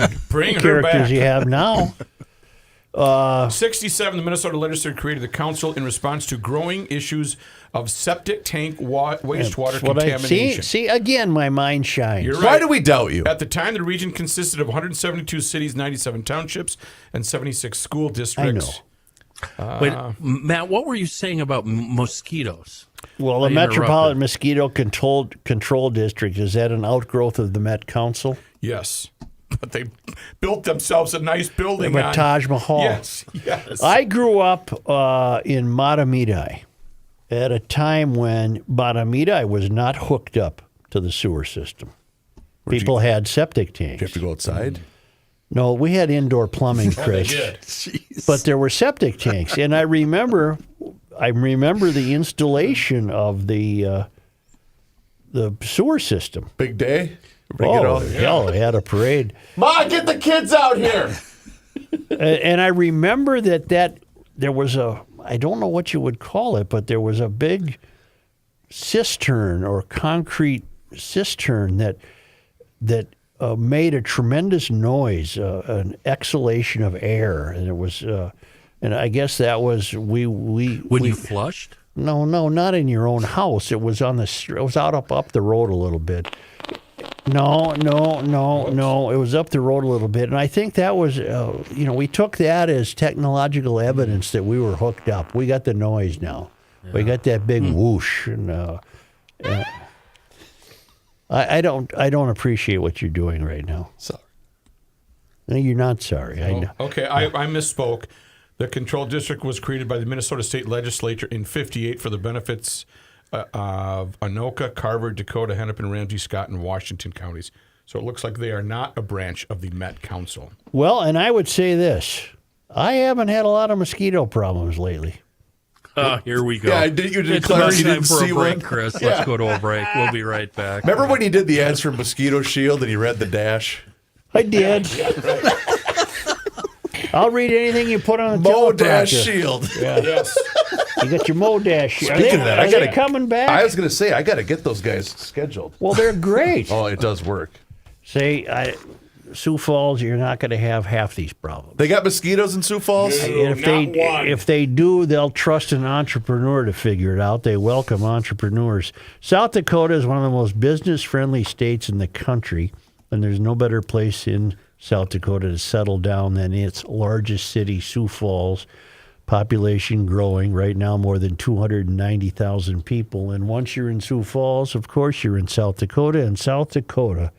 characters you have now. 67, the Minnesota legislature created the council in response to growing issues of septic tank wastewater contamination. See, again, my mind shines. You're right. Why do we doubt you? At the time, the region consisted of 172 cities, 97 townships, and 76 school districts. I know. Wait, Matt, what were you saying about mosquitoes? Well, the Metropolitan Mosquito Control District, is that an outgrowth of the Met Council? Yes. But they built themselves a nice building. The Taj Mahal. Yes. I grew up in Matamidi at a time when Matamidi was not hooked up to the sewer system. People had septic tanks. Did you have to go outside? No, we had indoor plumbing, Chris. But there were septic tanks, and I remember the installation of the sewer system. Big day. Hell, they had a parade. Ma, get the kids out here. And I remember that there was I don't know what you would call it, but there was a big cistern or concrete cistern that made a tremendous noise, an exhalation of air, and it was, and I guess that was when you flushed. No, not in your own house. It was on it was out up the road a little bit. No. It was up the road a little bit, and I think that was, we took that as technological evidence that we were hooked up. We got the noise now. Yeah. We got that big whoosh, and I don't appreciate what you're doing right now. Sorry. No, you're not sorry. I know. Okay, I misspoke. The control district was created by the Minnesota State Legislature in '58 for the benefits of Anoka, Carver, Dakota, Hennepin, Ramsey, Scott, and Washington counties. So it looks like they are not a branch of the Met Council. Well, and I would say this. I haven't had a lot of mosquito problems lately. Here we go. Yeah, you did it's declare time you didn't for see a break, one. Chris. Yeah. Let's go to a break. We'll be right back. Remember when you did the ads for Mosquito Shield and you read the dash? I did. I'll read anything you put on the Mo teleprompter. Dash Shield. Yeah. Yes. You got your Mo Dash Shield. Speaking of that, are they coming back? I was going to say, I got to get those guys scheduled. Well, they're great. Oh, it does work. Say, Sioux Falls, you're not going to have half these problems. They got mosquitoes in Sioux Falls? And if they do, they'll trust an entrepreneur to figure it out. They welcome entrepreneurs. South Dakota is one of the most business-friendly states in the country, and there's no better place in South Dakota to settle down than its largest city, Sioux Falls. Population growing, right now more than 290,000 people. And once you're in Sioux Falls, of course, you're in South Dakota. And South Dakota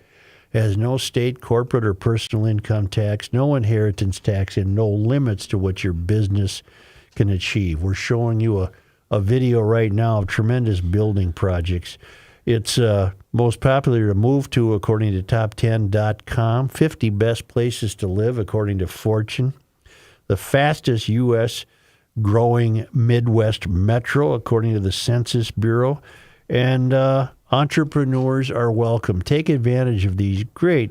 has no state, corporate, or personal income tax, no inheritance tax, and no limits to what your business can achieve. We're showing you a video right now of tremendous building projects. It's most popular to move to, according to top10.com. 50 best places to live, according to Fortune. The fastest U.S. growing Midwest metro, according to the Census Bureau. And entrepreneurs are welcome. Take advantage of these great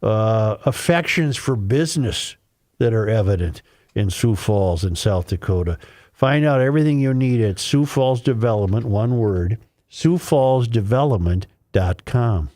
affections for business that are evident in Sioux Falls and South Dakota. Find out everything you need at Sioux Falls Development, one word, SiouxFallsDevelopment.com.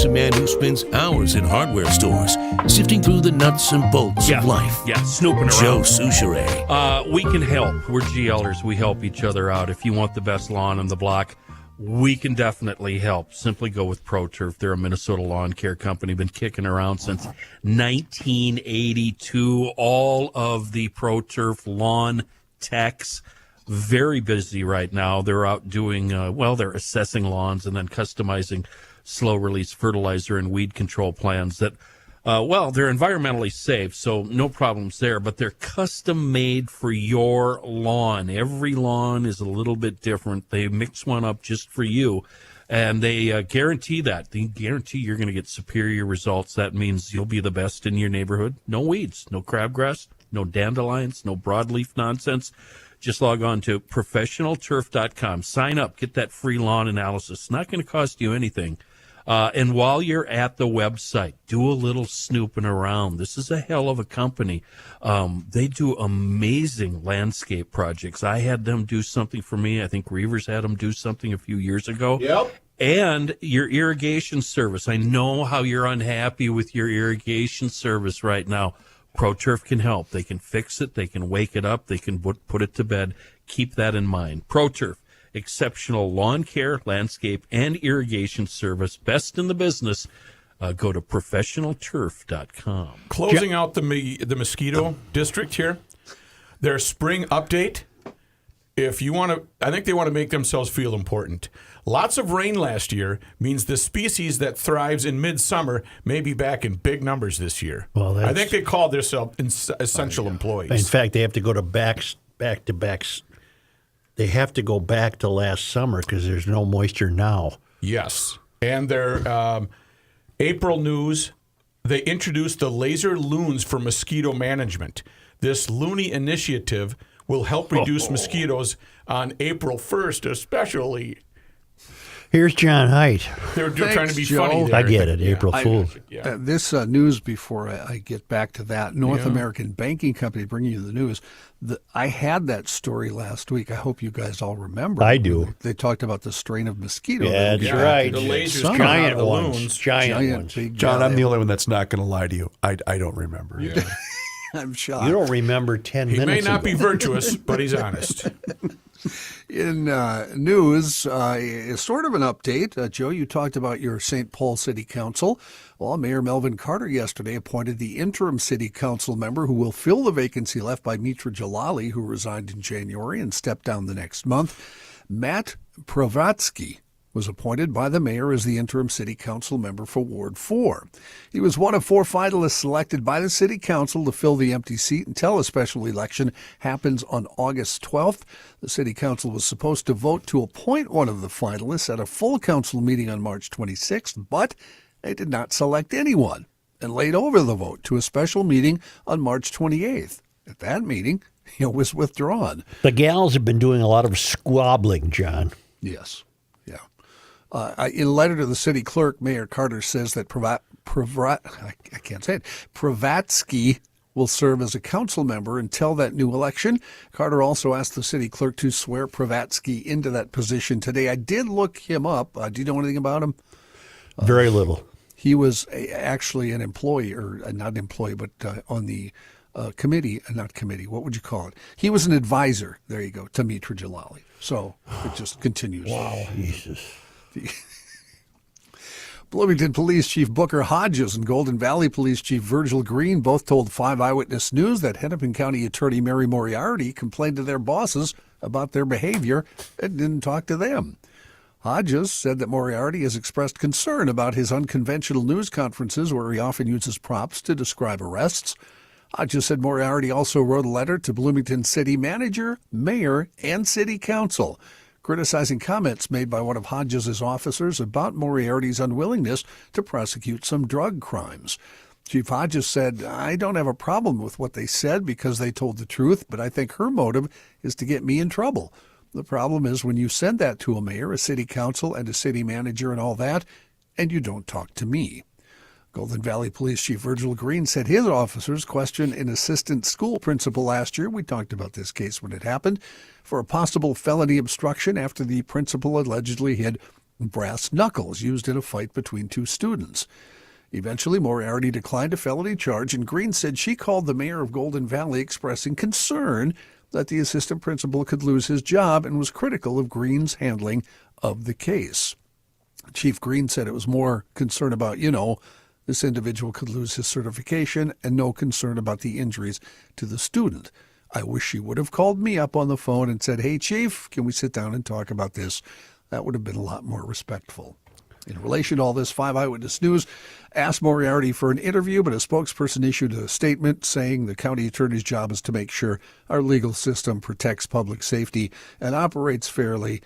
is a man who spends hours in hardware stores, sifting through the nuts and bolts of life. Yeah, snooping around. Joe Souchere. We can help. We're GLers. We help each other out. If you want the best lawn on the block, we can definitely help. Simply go with ProTurf. They're a Minnesota lawn care company, been kicking around since 1982. All of the ProTurf lawn techs, very busy right now. They're out doing, they're assessing lawns and then customizing slow-release fertilizer and weed control plans that, they're environmentally safe, so no problems there, but they're custom-made for your lawn. Every lawn is a little bit different. They mix one up just for you, and they guarantee that. They guarantee you're going to get superior results. That means you'll be the best in your neighborhood. No weeds, no crabgrass, no dandelions, no broadleaf nonsense. Just log on to professionalturf.com. Sign up. Get that free lawn analysis. It's not going to cost you anything. And while you're at the website, do a little snooping around. This is a hell of a company. They do amazing landscape projects. I had them do something for me. I think Reavers had them do something a few years ago. Yep. And your irrigation service. I know how you're unhappy with your irrigation service right now. ProTurf can help. They can fix it. They can wake it up. They can put it to bed. Keep that in mind. ProTurf, exceptional lawn care, landscape, and irrigation service. Best in the business. Go to professionalturf.com. Closing out the mosquito district here, their spring update. If you want to, I think they want to make themselves feel important. Lots of rain last year means the species that thrives in midsummer may be back in big numbers this year. Well, I think they call themselves essential employees. In fact, they have to go to back to backs. They have to go back to last summer because there's no moisture now. Yes. And their April news, they introduced the laser loons for mosquito management. This loony initiative will help reduce mosquitoes on April 1st, especially. Here's John Haidt. They're trying to be Joe. funny there. I get it, April Fool's. This news, before I get back to that, North American Banking Company bringing you the news. I had that story last week. I hope you guys all remember. I do. They talked about the strain of mosquito. Yeah, that's right. The lasers come out of Giant the ones. loons. Giant ones. Big, John, I'm the only one that's not going to lie to you. I don't remember. Yeah. I'm shocked. You don't remember 10 He minutes may not ago. be virtuous, but he's honest. In news, sort of an update. Joe, you talked about your St. Paul City Council. Well, Mayor Melvin Carter yesterday appointed the interim city council member who will fill the vacancy left by Mitra Jalali, who resigned in January and stepped down the next month. Matt Provatsky was appointed by the mayor as the interim city council member for Ward 4. He was one of 4 finalists selected by the city council to fill the empty seat until a special election happens on August 12th. The city council was supposed to vote to appoint one of the finalists at a full council meeting on March 26th, but they did not select anyone and laid over the vote to a special meeting on March 28th. At that meeting, it was withdrawn. The gals have been doing a lot of squabbling, John. Yes. Yeah. In a letter to the city clerk, Mayor Carter says that Provatsky will serve as a council member until that new election. Carter also asked the city clerk to swear Provatsky into that position today. I did look him up. Do you know anything about him? Very little. He was actually an employee, or not employee, but on the committee, not committee, what would you call it? He was an advisor, there you go, to Mitra Jalali. So it just continues. Wow, Jesus. Bloomington Police Chief Booker Hodges and Golden Valley Police Chief Virgil Green both told 5 Eyewitness News that Hennepin County Attorney Mary Moriarty complained to their bosses about their behavior and didn't talk to them. Hodges said that Moriarty has expressed concern about his unconventional news conferences where he often uses props to describe arrests. Hodges said Moriarty also wrote a letter to Bloomington City Manager, Mayor, and City Council, criticizing comments made by one of Hodges' officers about Moriarty's unwillingness to prosecute some drug crimes. Chief Hodges said, "I don't have a problem with what they said because they told the truth, but I think her motive is to get me in trouble. The problem is when you send that to a mayor, a city council, and a city manager and all that, and you don't talk to me." Golden Valley Police Chief Virgil Green said his officers questioned an assistant school principal last year. We talked about this case when it happened, for a possible felony obstruction after the principal allegedly hid and brass knuckles used in a fight between two students. Eventually, Moriarty declined a felony charge, and Green said she called the mayor of Golden Valley expressing concern that the assistant principal could lose his job and was critical of Green's handling of the case. Chief Green said it was more concern about, this individual could lose his certification and no concern about the injuries to the student. I wish she would have called me up on the phone and said, hey, Chief, can we sit down and talk about this? That would have been a lot more respectful. In relation to all this, 5 Eyewitness News asked Moriarty for an interview, but a spokesperson issued a statement saying the county attorney's job is to make sure our legal system protects public safety and operates fairly,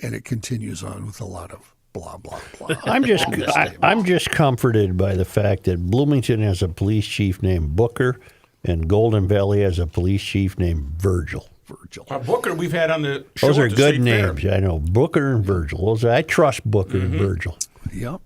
and it continues on with a lot of blah, blah, blah. I'm just comforted by the fact that Bloomington has a police chief named Booker and Golden Valley has a police chief named Virgil. Booker, we've had on the show. Those are at the good State Fair. names. I know Booker and Virgil. I trust Booker and Virgil. Yep.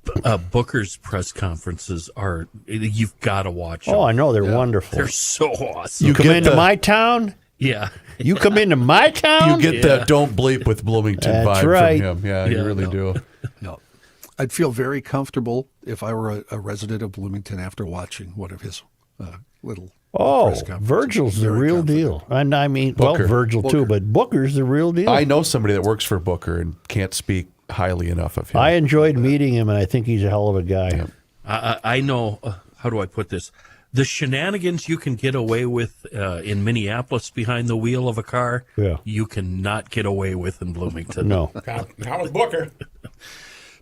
Booker's press conferences are, you've got to watch them. Oh, I know. They're wonderful. They're so awesome. You come into my town? Yeah. You come into my town? You get that don't bleep with Bloomington That's vibe right. from him. Yeah, you really do. No. I'd feel very comfortable if I were a resident of Bloomington after watching one of his little press conferences. Virgil's the real deal. And I mean, Booker. Virgil too, but Booker's the real deal. I know somebody that works for Booker and can't speak highly enough of him. I enjoyed meeting him, and I think he's a hell of a guy. Yeah. I know, how do I put this? The shenanigans you can get away with in Minneapolis behind the wheel of a car, you cannot get away with in Bloomington. No. How was Booker?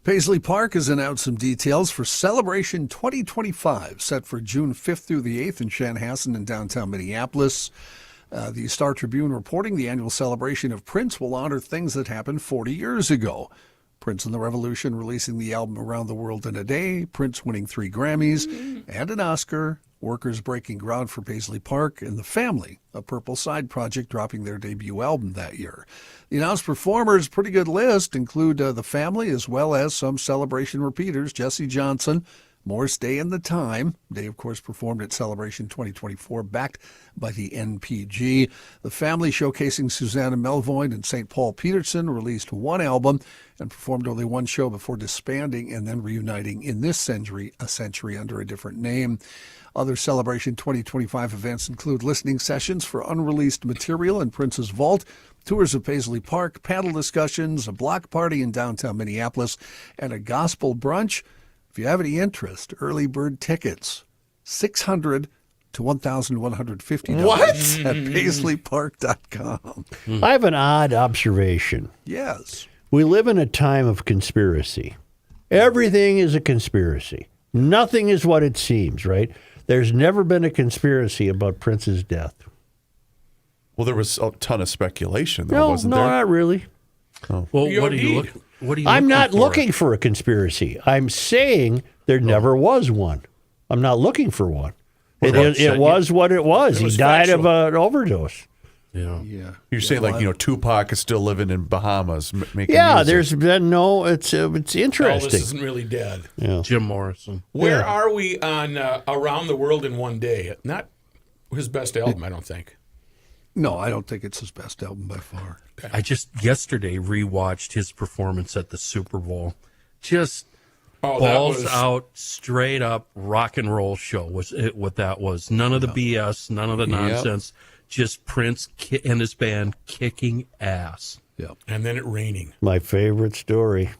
Paisley Park has announced some details for Celebration 2025, set for June 5th through the 8th in Chanhassen in downtown Minneapolis. The Star Tribune reporting the annual celebration of Prince will honor things that happened 40 years ago. Prince and the Revolution releasing the album Around the World in a Day, Prince winning 3 Grammys and an Oscar, workers breaking ground for Paisley Park, and The Family, a Purple Side project dropping their debut album that year. The announced performers, pretty good list, include The Family as well as some Celebration repeaters, Jesse Johnson, Morris Day and The Time. Day, of course, performed at Celebration 2024, backed by the NPG. The Family, showcasing Susanna Melvoin and St. Paul Peterson, released 1 album and performed only 1 show before disbanding and then reuniting in this century, a century under a different name. Other Celebration 2025 events include listening sessions for unreleased material in Prince's Vault, tours of Paisley Park, panel discussions, a block party in downtown Minneapolis, and a gospel brunch. If you have any interest, early bird tickets, $600 to $1,150 at PaisleyPark.com. I have an odd observation. Yes. We live in a time of conspiracy. Everything is a conspiracy. Nothing is what it seems, right? There's never been a conspiracy about Prince's death. Well, there was a ton of speculation, though, wasn't there? No, not really. Oh. Well, what are you looking I'm not for? looking for a conspiracy. I'm saying there never was one. I'm not looking for one. It was what it was. He died of an overdose. Yeah. You're saying, like, Tupac is still living in Bahamas making music. There's been no, it's interesting. Elvis isn't really dead. Yeah. Jim Morrison. Where are we on Around the World in One Day? Not his best album, I don't think. No, I don't think it's his best album by far. I just yesterday rewatched his performance at the Super Bowl. Just balls out, straight up rock and roll show was it. What that was. None of the BS, none of the nonsense. Just Prince and his band kicking ass. Yep. And then it raining. My favorite story.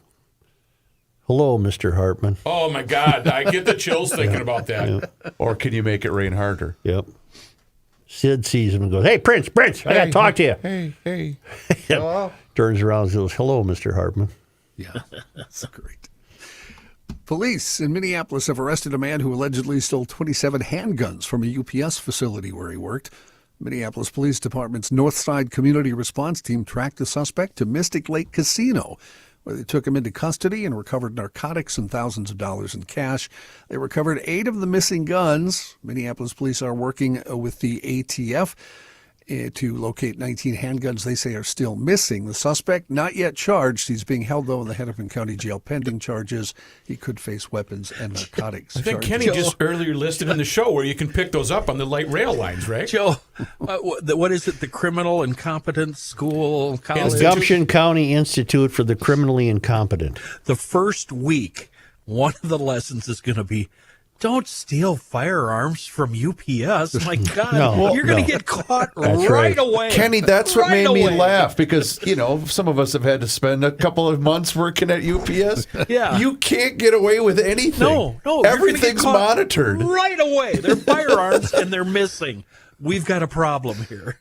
Hello, Mr. Hartman. Oh, my God. I get the chills thinking about that. Yeah. Or can you make it rain harder? Yep. Sid sees him and goes, hey, Prince, I got to talk to you. Hey. Turns around and says, hello, Mr. Hartman. Yeah, that's great. Police in Minneapolis have arrested a man who allegedly stole 27 handguns from a UPS facility where he worked. Minneapolis Police Department's Northside Community Response Team tracked the suspect to Mystic Lake Casino, where they took him into custody and recovered narcotics and thousands of dollars in cash. They recovered 8 of the missing guns. Minneapolis police are working with the ATF to locate 19 handguns they say are still missing. The suspect, not yet charged. He's being held, though, in the Hennepin County Jail pending charges. He could face weapons and narcotics I think charges. Kenny just earlier listed in the show where you can pick those up on the light rail lines, right? Joe, what is it? The Criminal Incompetence School College? Gumption County Institute for the Criminally Incompetent. The first week, one of the lessons is going to be, don't steal firearms from UPS. My God, you're going to get caught right away. Kenny, that's what made me away. laugh because, some of us have had to spend a couple of months working at UPS. Yeah. You can't get away with anything. No. You're gonna get Everything's caught monitored. right away. They're firearms and they're missing. We've got a problem here.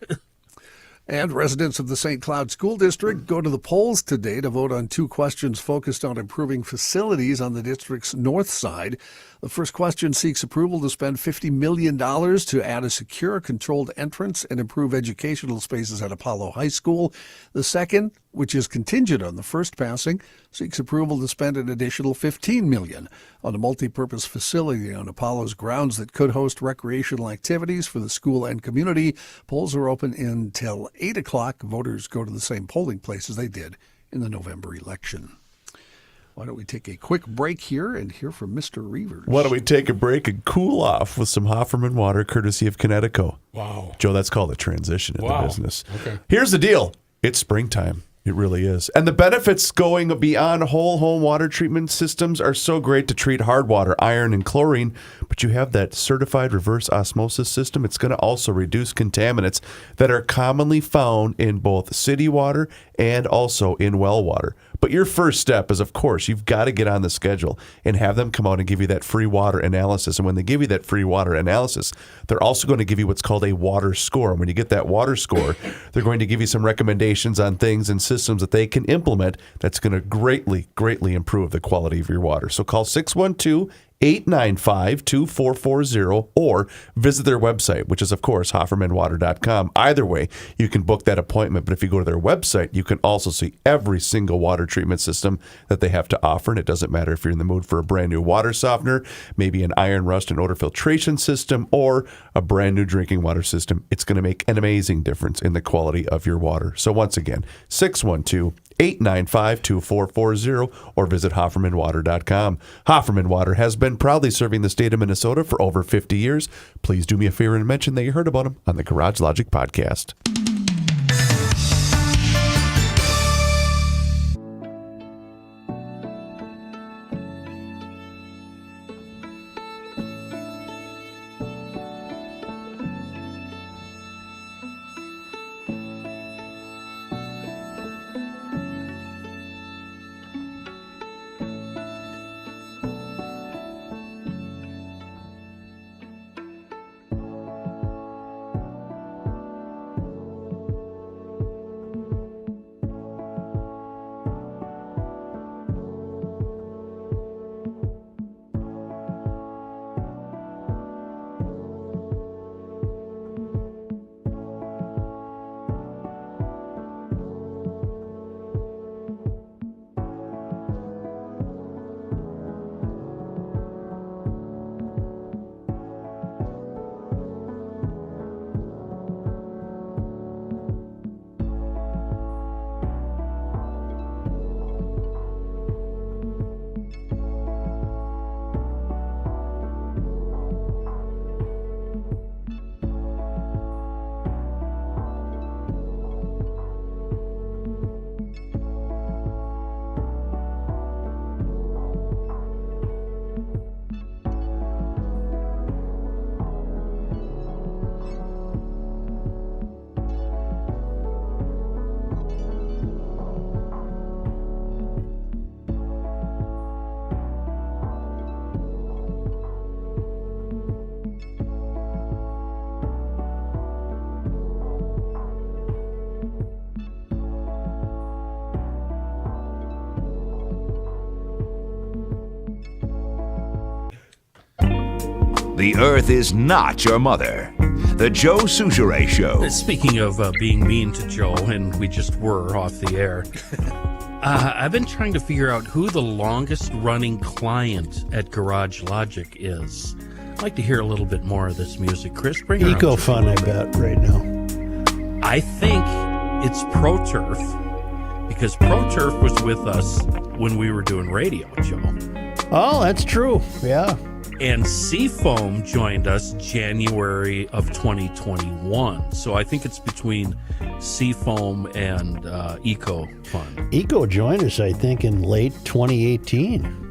And residents of the St. Cloud School District go to the polls today to vote on 2 questions focused on improving facilities on the district's north side. The first question seeks approval to spend $50 million to add a secure, controlled entrance and improve educational spaces at Apollo High School. The second, which is contingent on the first passing, seeks approval to spend an additional $15 million on a multi-purpose facility on Apollo's grounds that could host recreational activities for the school and community. Polls are open until 8 o'clock. Voters go to the same polling places they did in the November election. Why don't we take a quick break here and hear from Mr. Reavers? Why don't we take a break and cool off with some Hofferman water courtesy of Connecticut? Wow. Joe, that's called a transition in the business. Okay. Here's the deal. It's springtime. It really is. And the benefits going beyond whole home water treatment systems are so great to treat hard water, iron, and chlorine. But you have that certified reverse osmosis system. It's going to also reduce contaminants that are commonly found in both city water and also in well water. But your first step is, of course, you've got to get on the schedule and have them come out and give you that free water analysis. And when they give you that free water analysis, they're also going to give you what's called a water score. And when you get that water score, they're going to give you some recommendations on things and systems that they can implement that's going to greatly, greatly improve the quality of your water. So call 612-895-2440 or visit their website, which is, of course, HoffermanWater.com. Either way, you can book that appointment. But if you go to their website, you can also see every single water treatment system that they have to offer. And it doesn't matter if you're in the mood for a brand new water softener, maybe an iron rust and odor filtration system, or a brand new drinking water system. It's going to make an amazing difference in the quality of your water. So once again, 612-895-2440 or visit HoffermanWater.com. Hofferman Water has been proudly serving the state of Minnesota for over 50 years. Please do me a favor and mention that you heard about them on the Garage Logic podcast. The earth is not your mother. The Joe Souchere Show. Speaking of being mean to Joe, and we just were off the air, I've been trying to figure out who the longest running client at Garage Logic is. I'd like to hear a little bit more of this music. Chris, bring her on. EcoFun, I bet, right now. I think it's ProTurf, because ProTurf was with us when we were doing radio, Joe. Oh, that's true. Yeah. And Seafoam joined us January of 2021. So I think it's between Seafoam and Eco Fund. Eco joined us, I think, in late 2018.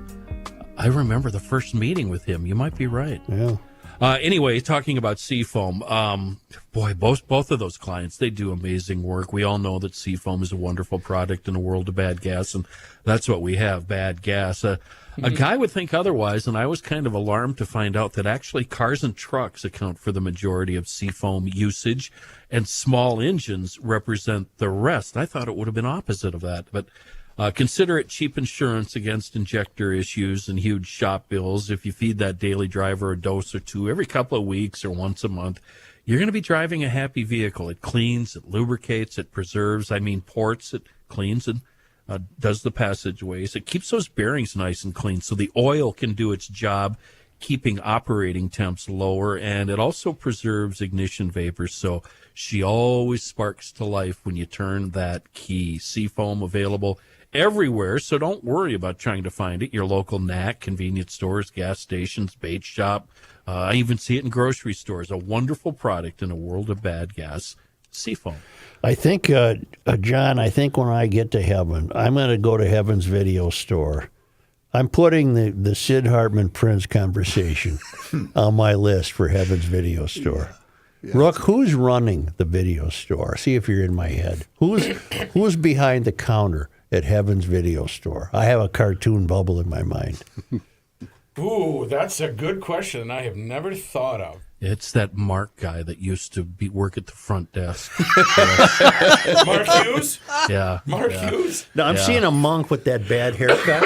I remember the first meeting with him. You might be right. Yeah. Anyway, talking about Seafoam, boy, both of those clients, they do amazing work. We all know that Seafoam is a wonderful product in a world of bad gas, and that's what we have, bad gas. A guy would think otherwise, and I was kind of alarmed to find out that actually cars and trucks account for the majority of Seafoam usage, and small engines represent the rest. I thought it would have been opposite of that, but consider it cheap insurance against injector issues and huge shop bills. If you feed that daily driver a dose or two every couple of weeks or once a month, you're going to be driving a happy vehicle. It cleans, it lubricates, it preserves. Ports, it cleans and does the passageways. It keeps those bearings nice and clean so the oil can do its job, keeping operating temps lower, and it also preserves ignition vapors. So she always sparks to life when you turn that key. Seafoam available everywhere, so don't worry about trying to find it. Your local NAC, convenience stores, gas stations, bait shop. I even see it in grocery stores. A wonderful product in a world of bad gas. Seafoam. I think, John, when I get to heaven, I'm going to go to Heaven's Video Store. I'm putting the Sid Hartman Prince conversation on my list for Heaven's Video Store. Yeah, Rook, who's running the video store? See if you're in my head. Who's behind the counter at Heaven's Video Store? I have a cartoon bubble in my mind. Ooh, that's a good question I have never thought of. It's that Mark guy that used to work at the front desk. Mark Hughes? Yeah. Mark Hughes? No, I'm seeing a monk with that bad haircut.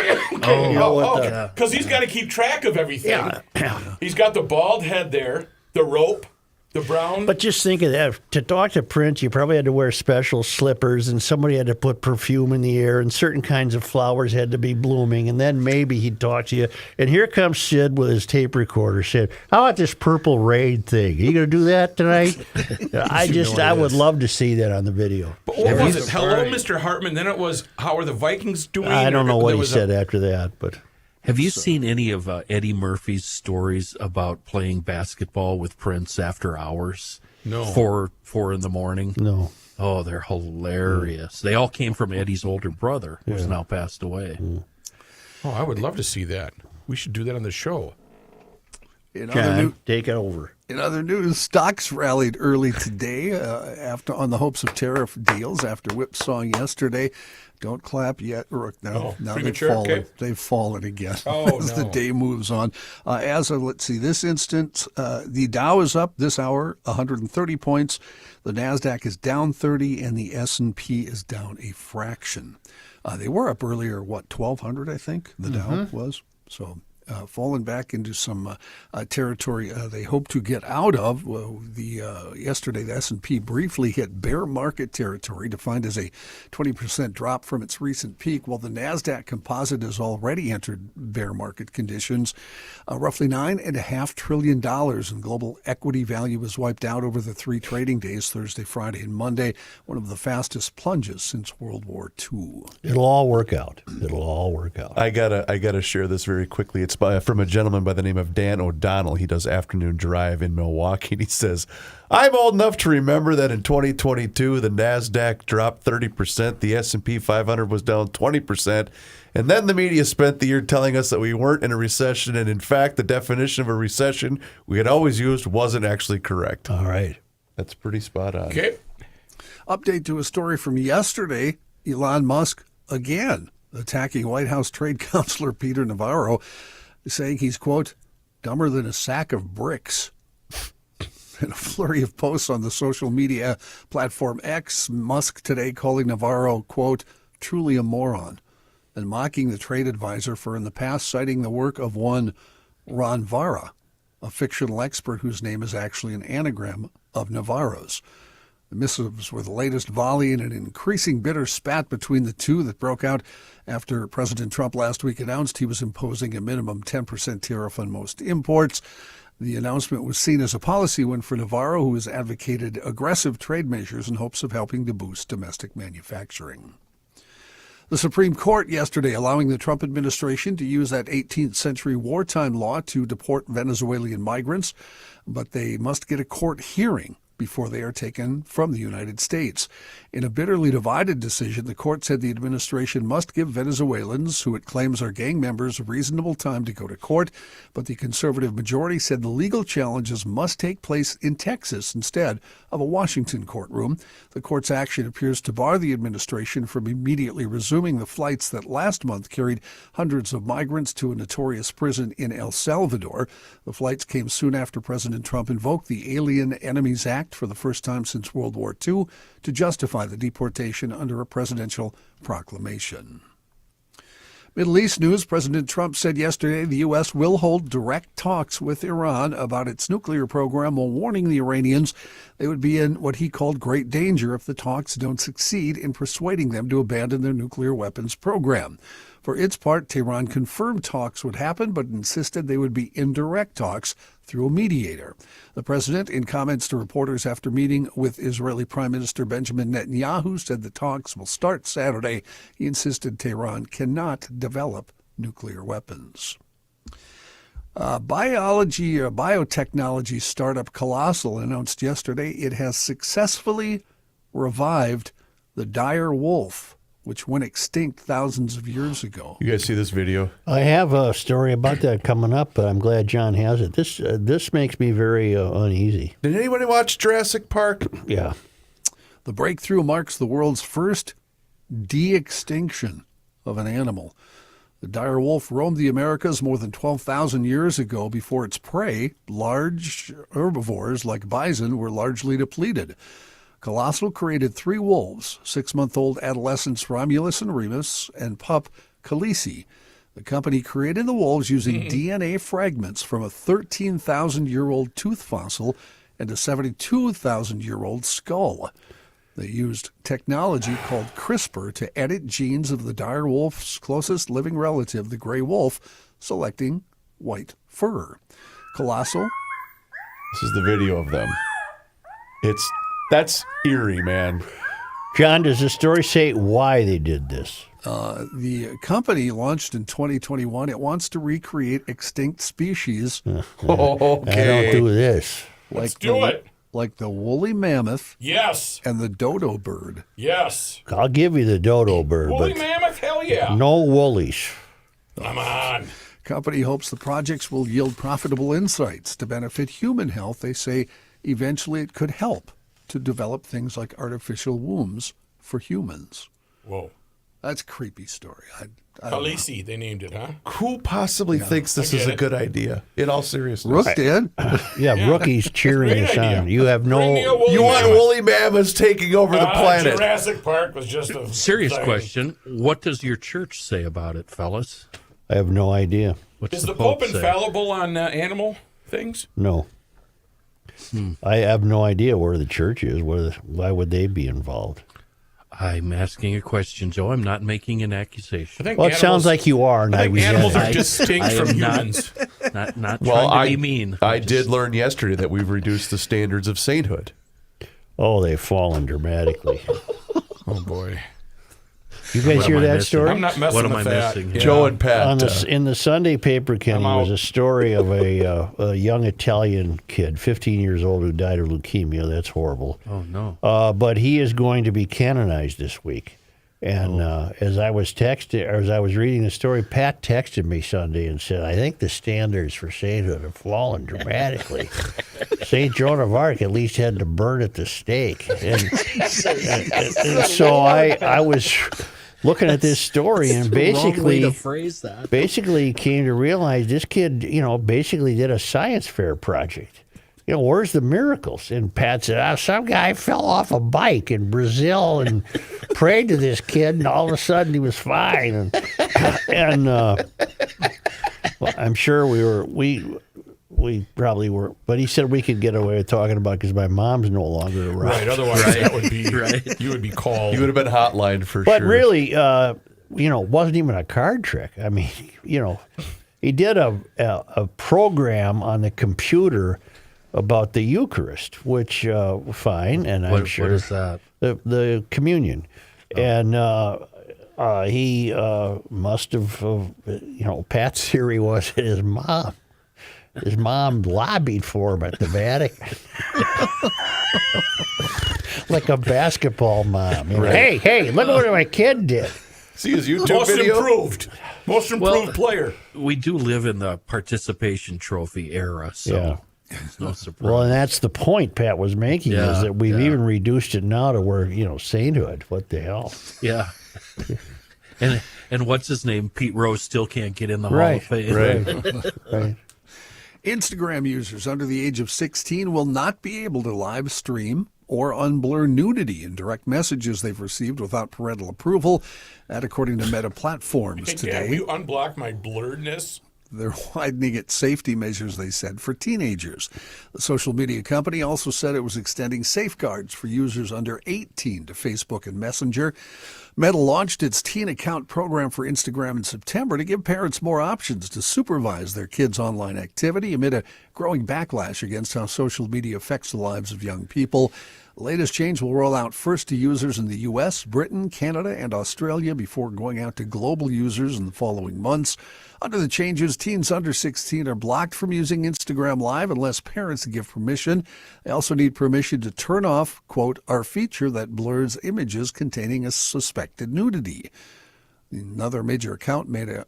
Because he's got to keep track of everything. Yeah. He's got the bald head there, the rope, the brown. But just think of that. To talk to Prince, you probably had to wear special slippers, and somebody had to put perfume in the air, and certain kinds of flowers had to be blooming, and then maybe he'd talk to you. And here comes Sid with his tape recorder saying, how about this Purple Rain thing? Are you going to do that tonight? I would love to see that on the video. But what was it? Hello, Mr. Hartman. Then it was, how are the Vikings doing? I don't know what he said after that, but... Have you seen any of Eddie Murphy's stories about playing basketball with Prince after hours? No. 4 in the morning? No. Oh, they're hilarious. They all came from Eddie's older brother, who's now passed away. Oh, I would love to see that. We should do that on the show. John, take it over. In other news, stocks rallied early today on the hopes of tariff deals after whipsawing yesterday. Don't clap yet, Rook. Now they've fallen. Okay. They've fallen again as the day moves on. As of, this instant, the Dow is up this hour 130 points. The NASDAQ is down 30, and the S&P is down a fraction. They were up earlier, 1,200, I think, the Dow was. So fallen back into some territory they hope to get out of. Yesterday, the S&P briefly hit bear market territory, defined as a 20% drop from its recent peak, while the NASDAQ composite has already entered bear market conditions. Roughly $9.5 trillion in global equity value was wiped out over the 3 trading days, Thursday, Friday, and Monday, one of the fastest plunges since World War II. It'll all work out. I gotta share this very quickly. It's from a gentleman by the name of Dan O'Donnell. He does Afternoon Drive in Milwaukee, and he says, I'm old enough to remember that in 2022, the NASDAQ dropped 30%, the S&P 500 was down 20%, and then the media spent the year telling us that we weren't in a recession, and in fact, the definition of a recession we had always used wasn't actually correct. All right. That's pretty spot on. Okay. Update to a story from yesterday, Elon Musk again attacking White House trade counselor Peter Navarro, saying he's, quote, dumber than a sack of bricks. In a flurry of posts on the social media platform X, Musk today calling Navarro, quote, truly a moron, and mocking the trade advisor for in the past citing the work of one Ron Vara, a fictional expert whose name is actually an anagram of Navarro's. The missives were the latest volley in an increasing bitter spat between the two that broke out after President Trump last week announced he was imposing a minimum 10% tariff on most imports. The announcement was seen as a policy win for Navarro, who has advocated aggressive trade measures in hopes of helping to boost domestic manufacturing. The Supreme Court yesterday allowing the Trump administration to use that 18th century wartime law to deport Venezuelan migrants, but they must get a court hearing before they are taken from the United States. In a bitterly divided decision, the court said the administration must give Venezuelans, who it claims are gang members, a reasonable time to go to court, but the conservative majority said the legal challenges must take place in Texas instead of a Washington courtroom. The court's action appears to bar the administration from immediately resuming the flights that last month carried hundreds of migrants to a notorious prison in El Salvador. The flights came soon after President Trump invoked the Alien Enemies Act for the first time since World War II to justify the deportation under a presidential proclamation. Middle East news. President Trump said yesterday the U.S. will hold direct talks with Iran about its nuclear program, while warning the Iranians they would be in what he called great danger if the talks don't succeed in persuading them to abandon their nuclear weapons program. For its part, Tehran confirmed talks would happen, but insisted they would be indirect talks through a mediator. The president, in comments to reporters after meeting with Israeli Prime Minister Benjamin Netanyahu, said the talks will start Saturday. He insisted Tehran cannot develop nuclear weapons. Biotechnology startup Colossal announced yesterday it has successfully revived the dire wolf, which went extinct thousands of years ago. You guys see this video? I have a story about that coming up, but I'm glad John has it. This makes me very uneasy. Did anybody watch Jurassic Park? Yeah. The breakthrough marks the world's first de-extinction of an animal. The dire wolf roamed the Americas more than 12,000 years ago before its prey, large herbivores like bison, were largely depleted. Colossal created 3 wolves, 6-month-old adolescents Romulus and Remus, and pup Khaleesi. The company created the wolves using DNA fragments from a 13,000-year-old tooth fossil and a 72,000-year-old skull. They used technology called CRISPR to edit genes of the dire wolf's closest living relative, the gray wolf, selecting white fur. Colossal. This is the video of them. That's eerie, man. John, does the story say why they did this? The company launched in 2021. It wants to recreate extinct species. I don't do this. Let's do it. Like the woolly mammoth. Yes. And the dodo bird. Yes. I'll give you the dodo bird, Woolly but mammoth, hell yeah. no woolies. Come on. Company hopes the projects will yield profitable insights to benefit human health. They say eventually it could help to develop things like artificial wombs for humans. Whoa. That's a creepy story. Khaleesi, they named it, huh? Who possibly thinks this is a good idea? In all seriousness. Rook did. Yeah, Rookie's cheering us idea. on. You have no... You want woolly mammoths taking over the planet. Jurassic Park was just a... Serious question. What does your church say about it, fellas? I have no idea. What's Is the Pope infallible on animal things? No. I have no idea where the church is. Why would they be involved? I'm asking a question, Joe. I'm not making an accusation. Well, it sounds like you are. And I think resent animals it. are distinct from humans. Not trying to be mean. I did learn yesterday that we've reduced the standards of sainthood. Oh, they've fallen dramatically. Oh, boy. You guys hear that story? I'm not messing What am with I that. missing? Yeah. Joe and Pat. In the Sunday paper, Kenny, was a story of a young Italian kid, 15 years old, who died of leukemia. That's horrible. Oh, no. But he is going to be canonized this week. And as I was reading the story, Pat texted me Sunday and said, I think the standards for sainthood have fallen dramatically. St. Joan of Arc at least had to burn at the stake. And so I was looking at this story and basically came to realize this kid, basically did a science fair project. Where's the miracles? And Pat said, some guy fell off a bike in Brazil and prayed to this kid, and all of a sudden he was fine. And well, I'm sure we probably were, but he said we could get away with talking about it because my mom's no longer around. Right, otherwise that would be, you would be called. You would have been hotlined for sure. But really, it wasn't even a card trick. I mean, he did a program on the computer about the Eucharist, which fine, and I'm sure what is that? The communion, and he must have, Pat's theory was that his mom lobbied for him at the Vatican. Like a basketball mom. Right. Hey, look what my kid did. See his YouTube video? Most improved player. We do live in the participation trophy era, so it's no surprise. Well, and that's the point Pat was making, is that we've even reduced it now to where, sainthood. What the hell? Yeah. And what's his name? Pete Rose still can't get in the Hall of Fame. Right. Instagram users under the age of 16 will not be able to live stream or unblur nudity in direct messages they've received without parental approval. That, according to Meta Platforms today. Will you unblock my blurredness? They're widening its safety measures, they said, for teenagers. The social media company also said it was extending safeguards for users under 18 to Facebook and Messenger. Meta launched its teen account program for Instagram in September to give parents more options to supervise their kids' online activity amid a growing backlash against how social media affects the lives of young people. The latest change will roll out first to users in the U.S., Britain, Canada, and Australia before going out to global users in the following months. Under the changes, teens under 16 are blocked from using Instagram Live unless parents give permission. They also need permission to turn off, quote, our feature that blurs images containing a suspected nudity. Another major account Meta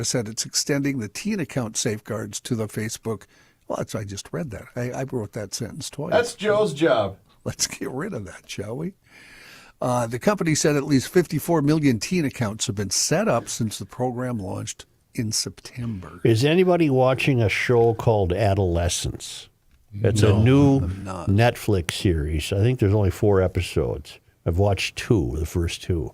said it's extending the teen account safeguards to the Facebook. Well, I just read that. I wrote that sentence twice. That's Joe's job. Let's get rid of that, shall we? The company said at least 54 million teen accounts have been set up since the program launched in September. Is anybody watching a show called Adolescence? It's a new Netflix series. I think there's only 4 episodes. I've watched 2, the first 2.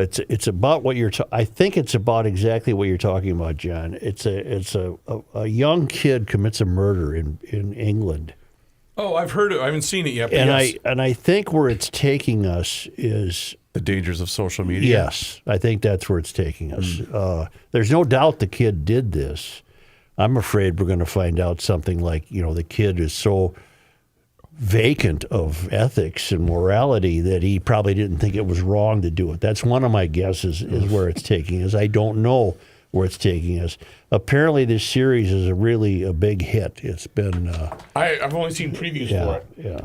It's about what you're. I think it's about exactly what you're talking about, John. It's a young kid commits a murder in England. Oh, I've heard it. I haven't seen it yet. But And I think where it's taking us is the dangers of social media. Yes, I think that's where it's taking us. There's no doubt the kid did this. I'm afraid we're going to find out something like, the kid is so vacant of ethics and morality that he probably didn't think it was wrong to do it. That's one of my guesses is where it's taking us. I don't know where it's taking us. Apparently, this series is a big hit. It's been. I've only seen previews for it. Yeah,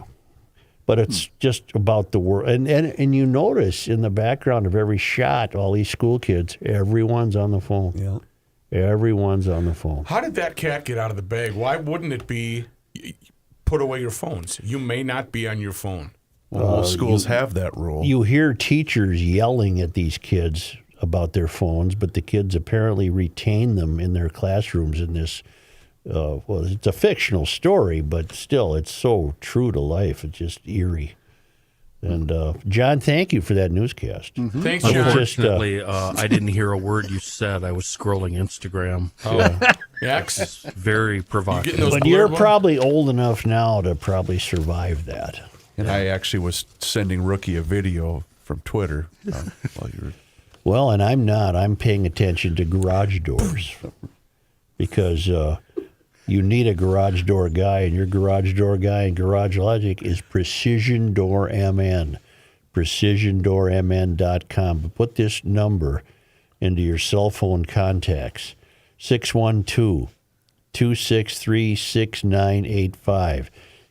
but it's just about the world, and you notice in the background of every shot, all these school kids, everyone's on the phone. Yeah, everyone's on the phone. How did that cat get out of the bag? Why wouldn't it be? Put away your phones. You may not be on your phone. Well, most schools have that rule. You hear teachers yelling at these kids about their phones, but the kids apparently retain them in their classrooms in this, it's a fictional story, but still, it's so true to life. It's just eerie. And, John, thank you for that newscast. Mm-hmm. Thanks, John. Unfortunately, I didn't hear a word you said. I was scrolling Instagram. X. Very provocative. But you're probably old enough now to probably survive that. And I actually was sending Rookie a video from Twitter while you were... Well, and I'm not. I'm paying attention to garage doors because you need a garage door guy, and your garage door guy in Garage Logic is Precision Door MN, precisiondoormn.com. But put this number into your cell phone contacts, 612-263-6985,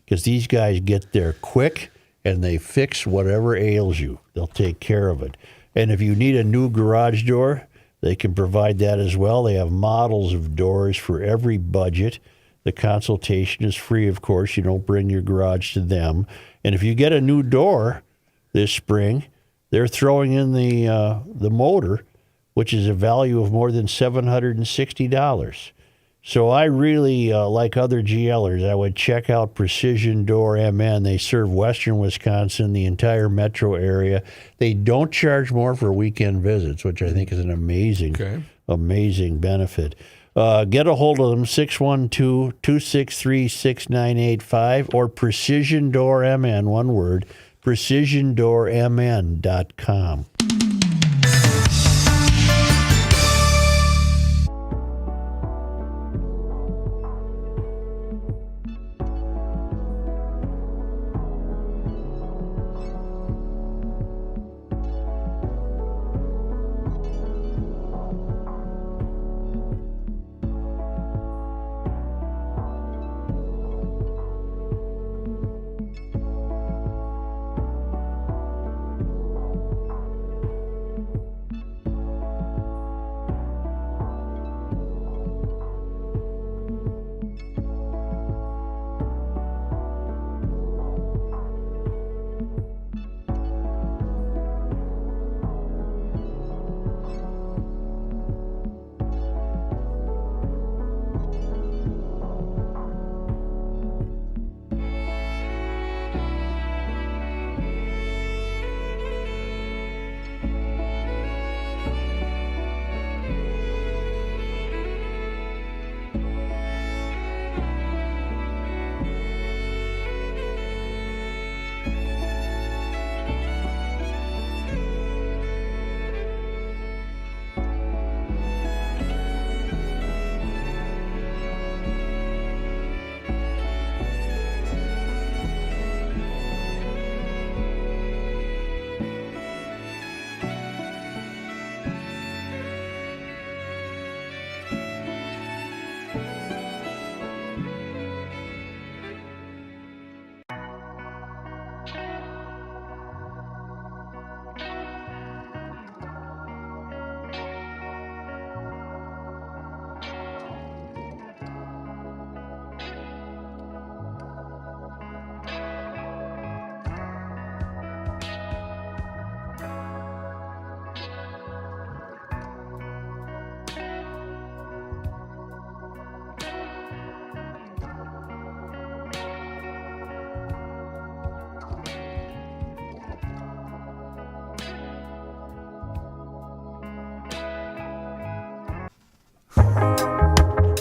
because these guys get there quick, and they fix whatever ails you. They'll take care of it. And if you need a new garage door, they can provide that as well. They have models of doors for every budget. The consultation is free, of course. You don't bring your garage to them. And if you get a new door this spring, they're throwing in the motor, which is a value of more than $760. So I really, like other GLers, I would check out Precision Door MN. They serve western Wisconsin, the entire metro area. They don't charge more for weekend visits, which I think is an amazing benefit. Get a hold of them, 612-263-6985, or Precision Door MN, one word, precisiondoormn.com.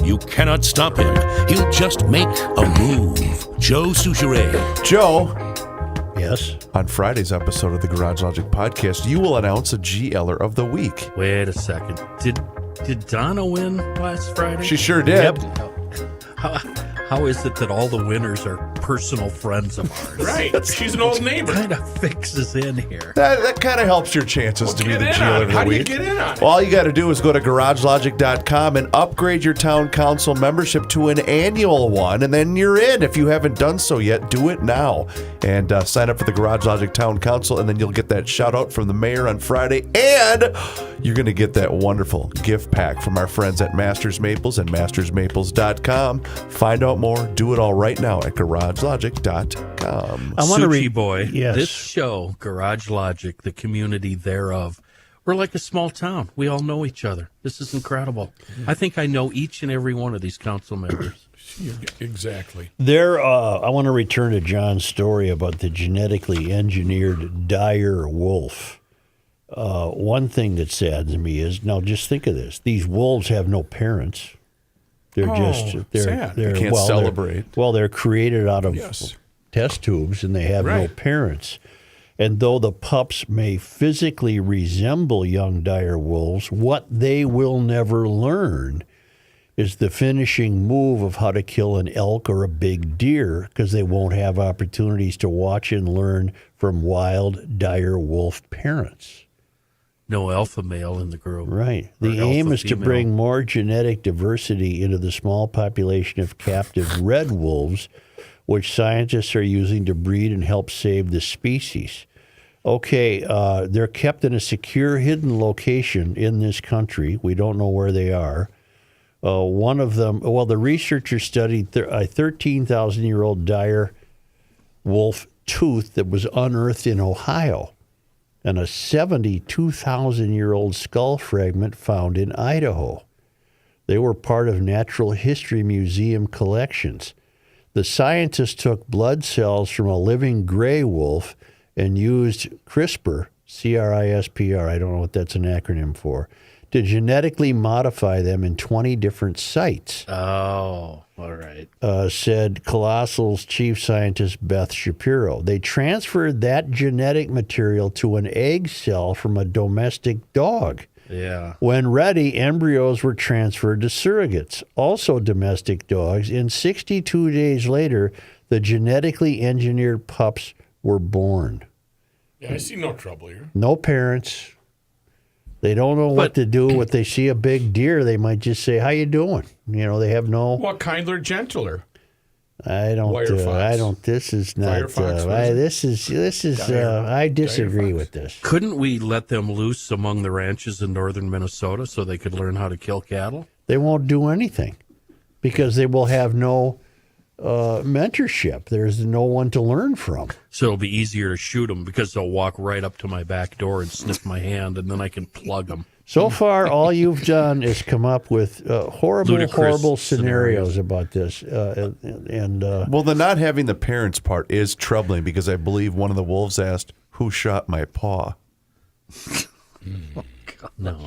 You cannot stop him. He'll just make a move. Joe Souchere. Joe, Yes. on Friday's episode of the Garage Logic podcast, you will announce a GLer of the week. Wait a second. Did Donna win last Friday? She sure did. How is it that all the winners are personal friends of ours? Right. She's an old neighbor. Kind of fixes in here. That kind of helps your chances to be get the in GLer on of it. the How do you week. get in on it? Well, all you got to do is go to garagelogic.com and upgrade your town council membership to an annual one, and then you're in. If you haven't done so yet, do it now. And sign up for the Garage Logic Town Council, and then you'll get that shout out from the mayor on Friday, and you're going to get that wonderful gift pack from our friends at Masters Maples and mastersmaples.com. Find out more. Do it all right now at garagelogic.com. I want to Suchi boy, Yes. this show, Garage Logic, the community thereof, we're like a small town. We all know each other. This is incredible. I think I know each and every one of these council members. Exactly. I want to return to John's story about the genetically engineered dire wolf. One thing that saddens me is, now just think of this. These wolves have no parents. They're sad. they're They can't celebrate. They're created out of Yes. test tubes, and they have no Right. parents. And though the pups may physically resemble young dire wolves, what they will never learn is the finishing move of how to kill an elk or a big deer, because they won't have opportunities to watch and learn from wild dire wolf parents. No alpha male in the group. Right. Or The aim alpha is to female. bring more genetic diversity into the small population of captive red wolves, which scientists are using to breed and help save the species. Okay, they're kept in a secure, hidden location in this country. We don't know where they are. One of them, the researchers studied a 13,000-year-old dire wolf tooth that was unearthed in Ohio, and a 72,000-year-old skull fragment found in Idaho. They were part of Natural History Museum collections. The scientists took blood cells from a living gray wolf and used CRISPR, C-R-I-S-P-R, I don't know what that's an acronym for, to genetically modify them in 20 different sites. Oh, all right. Said Colossal's chief scientist Beth Shapiro. They transferred that genetic material to an egg cell from a domestic dog. Yeah. When ready, embryos were transferred to surrogates, also domestic dogs, and 62 days later, the genetically engineered pups were born. Yeah, I see no trouble here. No parents. They don't know what to do. When they see a big deer, they might just say, "How you doing?" You know, they have no. What kindler, gentler? I don't. I don't. This is not. This is. I disagree with this. Couldn't we let them loose among the ranches in northern Minnesota so they could learn how to kill cattle? They won't do anything because they will have no mentorship. There's no one to learn from. So it'll be easier to shoot them because they'll walk right up to my back door and sniff my hand, and then I can plug them. So far, all you've done is come up with Ludicrous horrible scenarios about this. Well, the not having the parents part is troubling because I believe one of the wolves asked, "Who shot my paw?" No.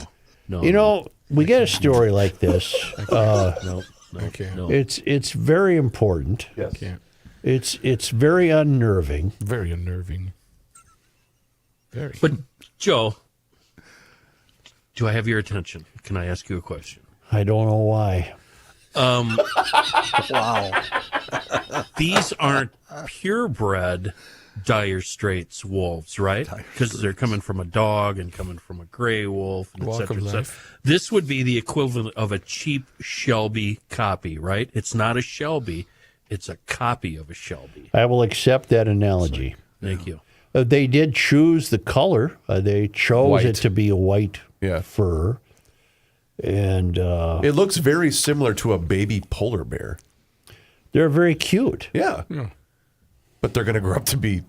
You know, we get a story like this. No. It's very important. Yes. Can't. It's very unnerving. Very unnerving. Very. But, Joe, do I have your attention? Can I ask you a question? I don't know why. Wow. These aren't purebred Dire Straits wolves, right? Because they're coming from a dog and coming from a gray wolf, and et Walk cetera, of et cetera. life. This would be the equivalent of a cheap Shelby copy, right? It's not a Shelby. It's a copy of a Shelby. I will accept that analogy. Thank you. They did choose the color. They chose White. it to be a white Yeah. fur. And It looks very similar to a baby polar bear. they're very cute. Yeah. But they're going to grow up to be,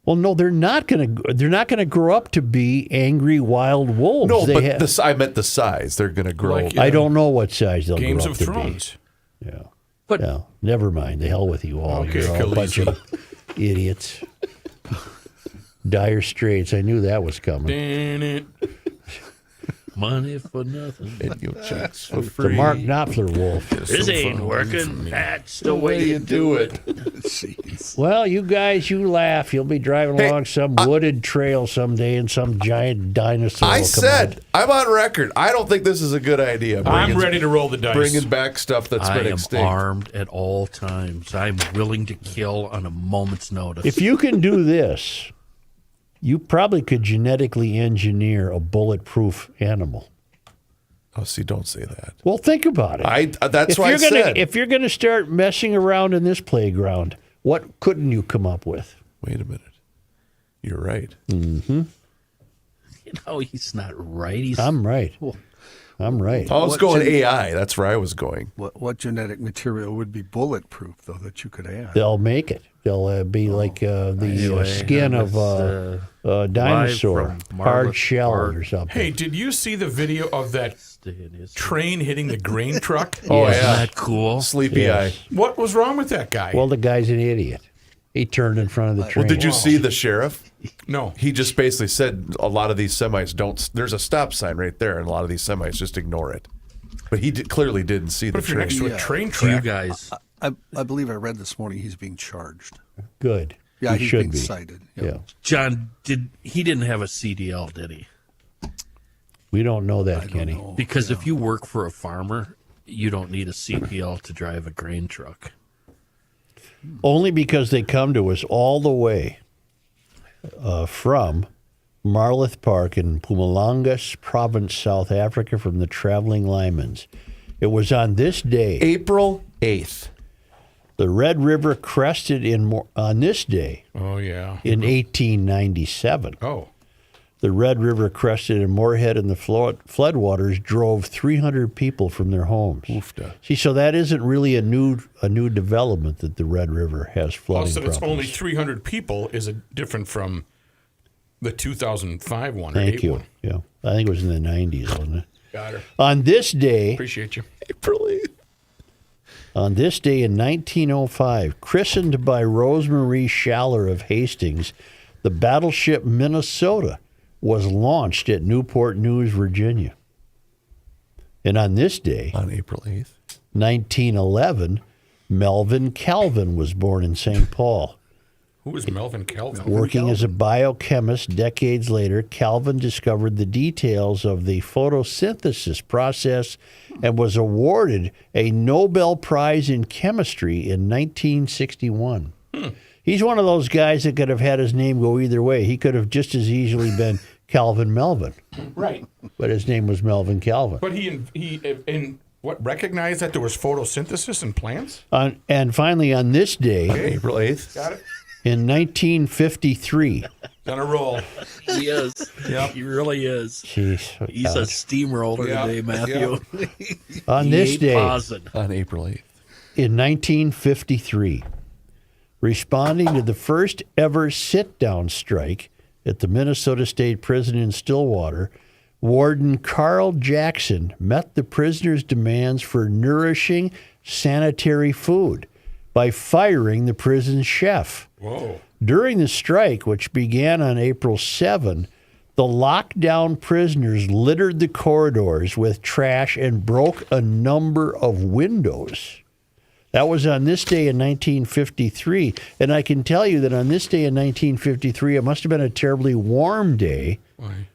Well, no, they're not going to grow up to be angry wild wolves. No, They but I meant the size. They're going to grow. Like, I don't know what size they'll Games grow of up to Thrones. be. Yeah. But Yeah, never mind. The hell with you all. Okay, You're all a bunch of idiots. Dire Straits. I knew that was coming. Damn it. Money for nothing. And your checks for The free. Mark Knopfler wolf. This ain't working. That's the way you do it. Well, you guys, you laugh. You'll be driving along some wooded trail someday, and some giant dinosaur will I come said, I'm on record. I don't think this is a good idea. I'm ready to roll the dice. Bringing back stuff that's I been am extinct. armed at all times. I'm willing to kill on a moment's notice. If you can do this, you probably could genetically engineer a bulletproof animal. Oh, see, don't say that. Well, think about it. That's why I you're gonna, said. if you're going to start messing around in this playground, what couldn't you come up with? Wait a minute. You're right. Mm-hmm. You know, he's not right. I'm right. I'm right. I was going AI. That's where I was going. What genetic material would be bulletproof, though, that you could add? They'll make it. They'll be like the skin of a dinosaur, hard shell or something. Hey, did you see the video of that train hitting the grain truck? Oh, Yes. yeah. Isn't that cool? Sleepy Yes. eye. What was wrong with that guy? Well, the guy's an idiot. He turned in front of the train. Well, did you see the sheriff? No. He just basically said a lot of these semis don't. There's a stop sign right there, and a lot of these semis just ignore it. But he clearly didn't see But the if you're train. next to a train You track, guys, I believe I read this morning he's being charged. Good. Yeah, he he's should being be. cited. Yeah. John, he didn't have a CDL, did he? We don't know that, Kenny. Because if you work for a farmer, you don't need a CDL to drive a grain truck. Only because they come to us all the way from Marloth Park in Mpumalanga Province, South Africa, from the Traveling Lymans. It was on this day, April 8th. the Red River crested on this day oh yeah. in 1897. Oh, The Red River crested in Moorhead, and the floodwaters drove 300 people from their homes. Oofda. See, so that isn't really a new development that the Red River has flooding also problems. it's only 300 people is different from the 2005 one. Or Thank 8 you. one. Yeah, I think it was in the 90s, wasn't it? Got her. On this day, Appreciate you. April 8th. in 1905, christened by Rosemarie Schaller of Hastings, the battleship Minnesota was launched at Newport News, Virginia. And on this day, On April 8th. 1911, Melvin Calvin was born in St. Paul. Who is Melvin Kelvin? Working as a biochemist decades later, Calvin discovered the details of the photosynthesis process and was awarded a Nobel Prize in Chemistry in 1961. He's one of those guys that could have had his name go either way. He could have just as easily been Calvin Melvin, Right. but his name was Melvin Calvin. But he recognized that there was photosynthesis in plants? And finally, on this day, April 8th. Got it? in 1953, On a roll. He is. Yep. He really is. jeez, He's a steamroller Yeah, today, Matthew. on He this ain't day, pausing. On April 8th. in 1953, responding to the first ever sit-down strike at the Minnesota State Prison in Stillwater, Warden Carl Jackson met the prisoners' demands for nourishing, sanitary food by firing the prison chef. Whoa. During the strike, which began on April 7, the lockdown prisoners littered the corridors with trash and broke a number of windows. That was on this day in 1953. And I can tell you that on this day in 1953, it must have been a terribly warm day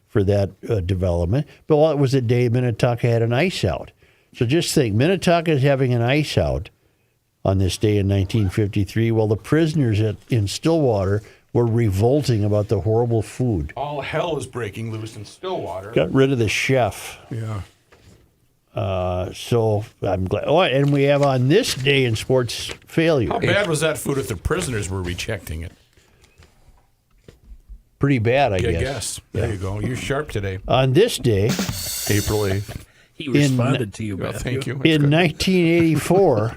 for that development. But it was a day Minnetonka had an ice out. So just think, Minnetonka is having an ice out on this day in 1953, while the prisoners in Stillwater were revolting about the horrible food. All hell is breaking loose in Stillwater. Got rid of the chef. Yeah. So I'm glad. Oh, and we have on this day in sports failure. How bad was that food if the prisoners were rejecting it? Pretty bad, I I guess. guess. There you go. You're sharp today. On this day, April 8th. He responded to you, Well, Matthew. thank you. in 1984,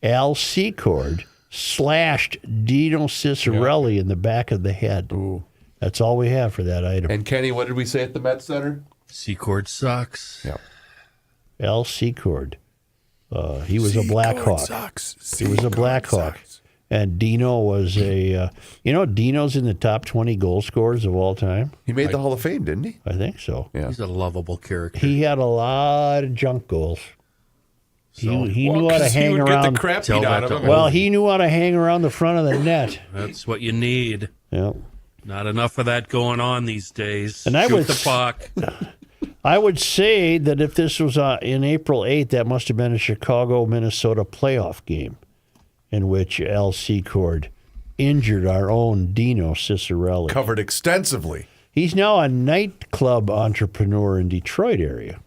Al Secord slashed Dino Cicerelli in the back of the head. Ooh. That's all we have for that item. And Kenny, what did we say at the Met Center? Secord sucks. Yep. Al Secord. He was a Black Hawk. Sucks. He was a Black Hawk. And Dino was Dino's in the top 20 goal scorers of all time. He made the Hall of Fame, didn't he? I think so. Yeah. He's a lovable character. He had a lot of junk goals. He knew how to 'cause he hang would around. get the crap beat out of him. Well, he knew how to hang around the front of the net. That's what you need. Yeah. Not enough of that going on these days. And I Shoot would the puck. I would say that if this was in April 8th, that must have been a Chicago-Minnesota playoff game in which Al Secord injured our own Dino Cicerelli. Covered extensively. He's now a nightclub entrepreneur in Detroit area.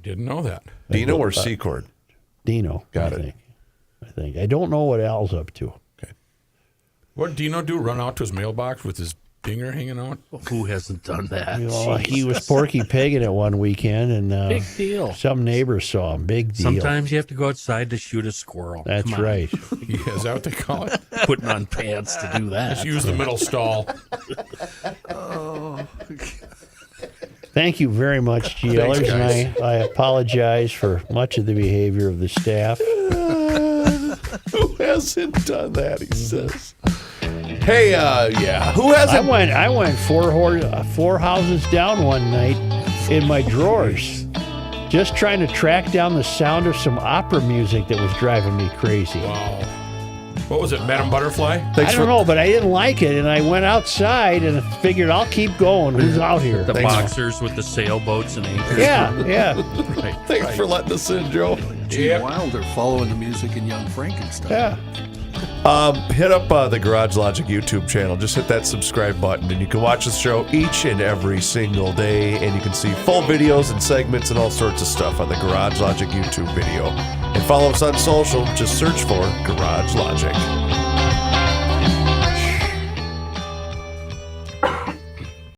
Didn't know that. Dino or Secord? Dino. Got I it. think. I don't know what Al's up to. What did Dino do? Run out to his mailbox with his dinger hanging out? Who hasn't done that? He was Porky Pigging it one weekend, and Big deal. some neighbors saw him. Big deal. Sometimes you have to go outside to shoot a squirrel. That's Come on. right. Yeah, is that what they call it? Putting on pants to do that. Just use the middle stall. Thank you very much, GLers, Thanks, guys. and I apologize for much of the behavior of the staff. Who hasn't done that, he says. Hey, who hasn't? I went four houses down one night in my drawers, just trying to track down the sound of some opera music that was driving me crazy. Wow. What was it, Madame Butterfly? I don't know, but I didn't like it, and I went outside and figured I'll keep going. Who's out here? The boxers with the sailboats and anchors. Yeah. Thanks for letting us in, Joe. Gene Wilder following the music in Young Frankenstein. Yeah. Hit up the Garage Logic YouTube channel. Just hit that subscribe button, and you can watch the show each and every single day, and you can see full videos and segments and all sorts of stuff on the Garage Logic YouTube video. And follow us on social. Just search for Garage Logic.